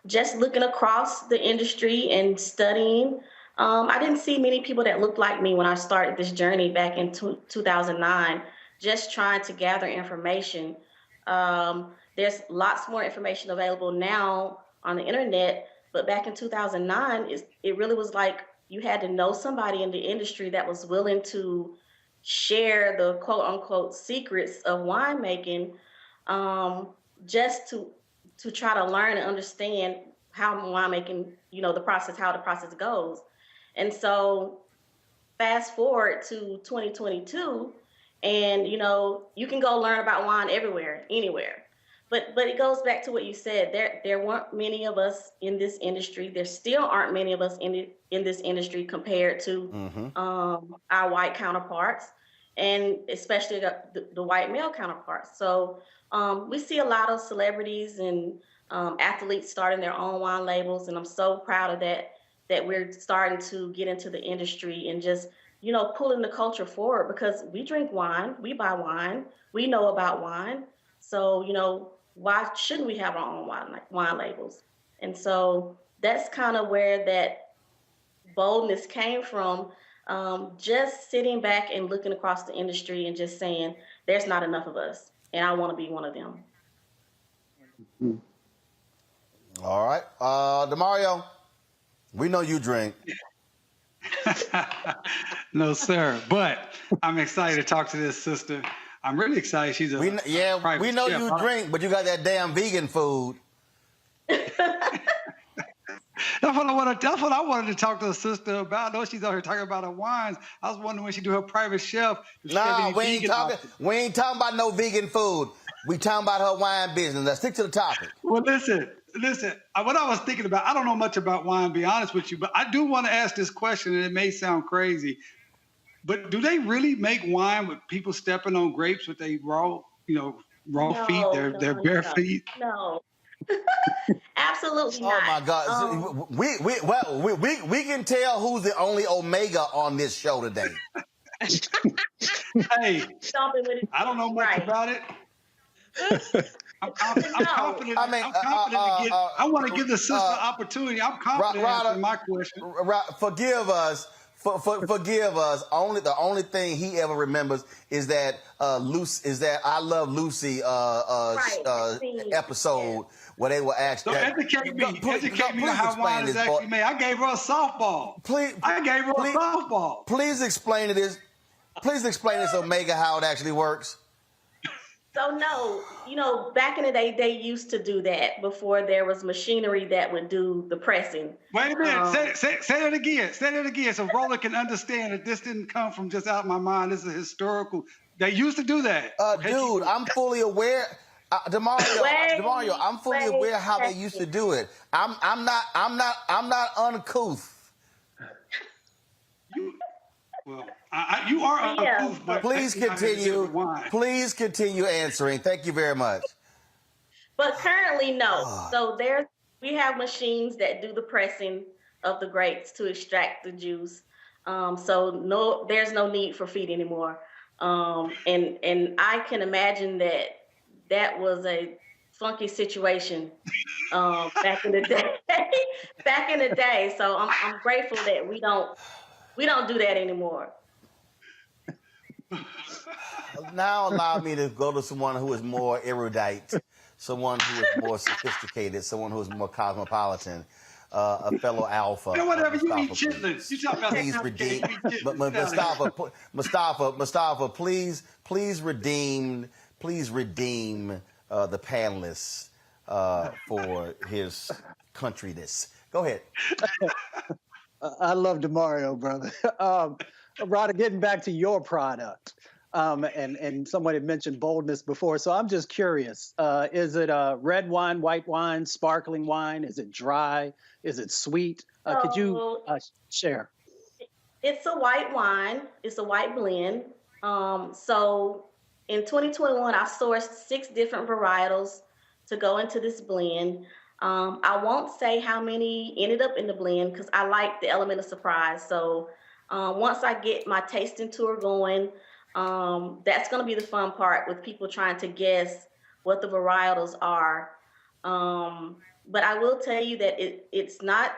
just looking across the industry and studying, I didn't see many people that looked like me when I started this journey back in 2009, just trying to gather information. There's lots more information available now on the internet, but back in 2009, it really was like you had to know somebody in the industry that was willing to share the quote unquote secrets of winemaking, just to try to learn and understand how winemaking, how the process goes. And so fast forward to 2022, and you can go learn about wine everywhere, anywhere. But it goes back to what you said. There weren't many of us in this industry. There still aren't many of us in this industry compared to our white counterparts. and especially the white male counterparts. So we see a lot of celebrities and athletes starting their own wine labels, and I'm so proud of that we're starting to get into the industry and just, pulling the culture forward, because we drink wine, we buy wine, we know about wine. So, why shouldn't we have our own wine labels? And so that's kind of where that boldness came from, just sitting back and looking across the industry and just saying, there's not enough of us, and I want to be one of them. All right. DeMario, we know you drink. No, sir. But I'm excited to talk to this sister. I'm really excited. She's a we know chef. you drink, but you got that damn vegan food. That's what I wanted to talk to a sister about. I know she's out here talking about her wines. I was wondering when she do her private chef. No, we ain't talking about no vegan food. We talking about her wine business. Let's stick to the topic. Well, listen. What I was thinking about, I don't know much about wine, to be honest with you, but I do want to ask this question, and it may sound crazy, but do they really make wine with people stepping on grapes with their raw feet, their bare feet? No. Absolutely not. Oh my God! We can tell who's the only Omega on this show today. Hey, I don't know much about it. I'm confident. I want to give the sister an opportunity. I'm confident in my question. Forgive us. Forgive us. The only thing he ever remembers is that I Love Lucy episode where they were asked. So educate me on how wine is actually made. I gave her a softball. I gave her a softball. Please explain this. Please explain this, Omega, how it actually works. So no, back in the day, they used to do that before there was machinery that would do the pressing. Wait a minute, say that again. Say that again so Roland can understand that this didn't come from just out of my mind. This is historical. They used to do that. Dude, I'm fully aware. DeMario, I'm fully aware how they used to do it. I'm not uncouth. You are uncouth, but please continue answering. Thank you very much. But currently, no. So we have machines that do the pressing of the grapes to extract the juice. So no, there's no need for feed anymore. And I can imagine that was a funky situation back in the day. So I'm grateful that we don't do that anymore. Now allow me to go to someone who is more erudite, someone who is more sophisticated, someone who is more cosmopolitan, a fellow alpha. Whatever, you eat chitlins. You talk about please redeem, Mustafa, please redeem the panelists for his countryness. Go ahead. I love DeMario, brother. Rada, getting back to your product, and someone had mentioned boldness before, so I'm just curious. Is it red wine, white wine, sparkling wine? Is it dry? Is it sweet? Could you share? It's a white wine. It's a white blend. So in 2021, I sourced 6 different varietals to go into this blend. I won't say how many ended up in the blend because I like the element of surprise. So once I get my tasting tour going, that's going to be the fun part with people trying to guess what the varietals are. But I will tell you that it's not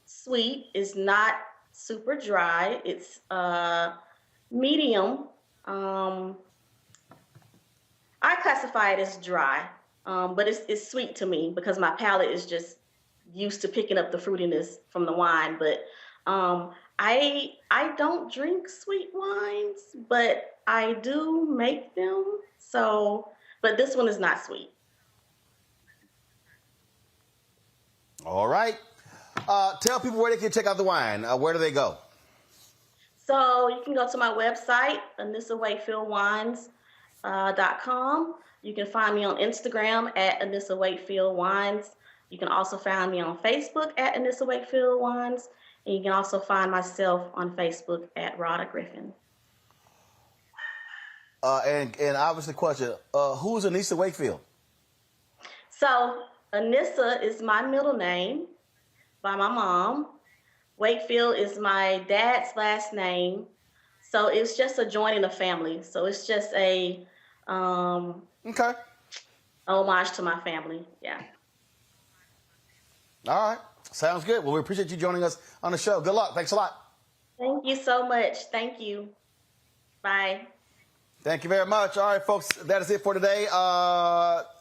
sweet. It's not super dry. It's medium. I classify it as dry. But it's sweet to me because my palate is just used to picking up the fruitiness from the wine. But I don't drink sweet wines, but I do make them. So, but this one is not sweet. All right. Tell people where they can check out the wine. Where do they go? So you can go to my website, AnissaWakefieldWines.com. You can find me on Instagram at Anissa Wakefield Wines. You can also find me on Facebook at Anissa Wakefield Wines. And you can also find myself on Facebook at Rada Griffin. And obviously, question: who's Anissa Wakefield? So Anissa is my middle name by my mom. Wakefield is my dad's last name. So it's just a joining of family. So it's just a okay homage to my family. Yeah. All right. Sounds good. Well, we appreciate you joining us on the show. Good luck. Thanks a lot. Thank you so much. Thank you. Bye. Thank you very much. All right, folks, that is it for today.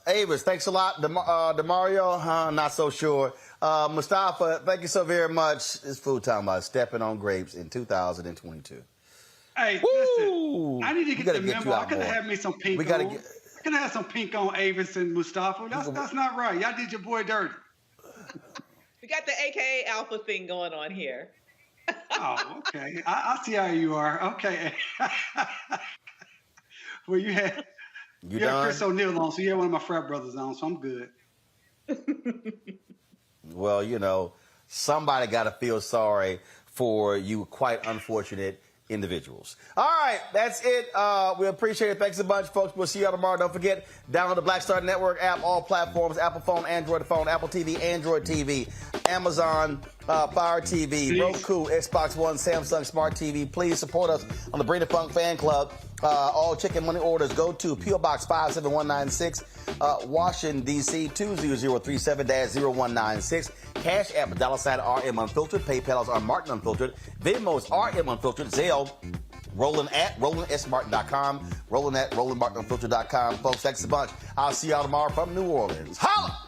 Avis, thanks a lot. DeMario, not so sure. Mustafa, thank you so very much. It's food time about stepping on grapes in 2022. Hey, listen, I need to get the memo. I could have had me some pink on. I could have had some pink on Avis and Mustafa. That's not right. Y'all did your boy dirty. We got the AKA Alpha thing going on here. Oh, okay. I see how you are. Okay. Well, you had Chris O'Neal on, so you had one of my frat brothers on, so I'm good. Well, you know, somebody got to feel sorry for you quite unfortunate individuals. All right, that's it. We appreciate it. Thanks a bunch, folks. We'll see you all tomorrow. Don't forget, download the Black Star Network app, all platforms, Apple phone, Android phone, Apple TV, Android TV, Amazon Fire TV, Roku, Xbox One, Samsung Smart TV. Please support us on the Bring the Funk Fan Club. All chicken money orders go to P.O. Box 57196, Washington, D.C. 20037-0196. Cash App, $RM Unfiltered. PayPal is on Martin Unfiltered. Venmo is RM Unfiltered. Zelle, Roland at RolandSMartin.com. Roland at RolandMartinUnfiltered.com. Folks, thanks a bunch. I'll see y'all tomorrow from New Orleans. Holla!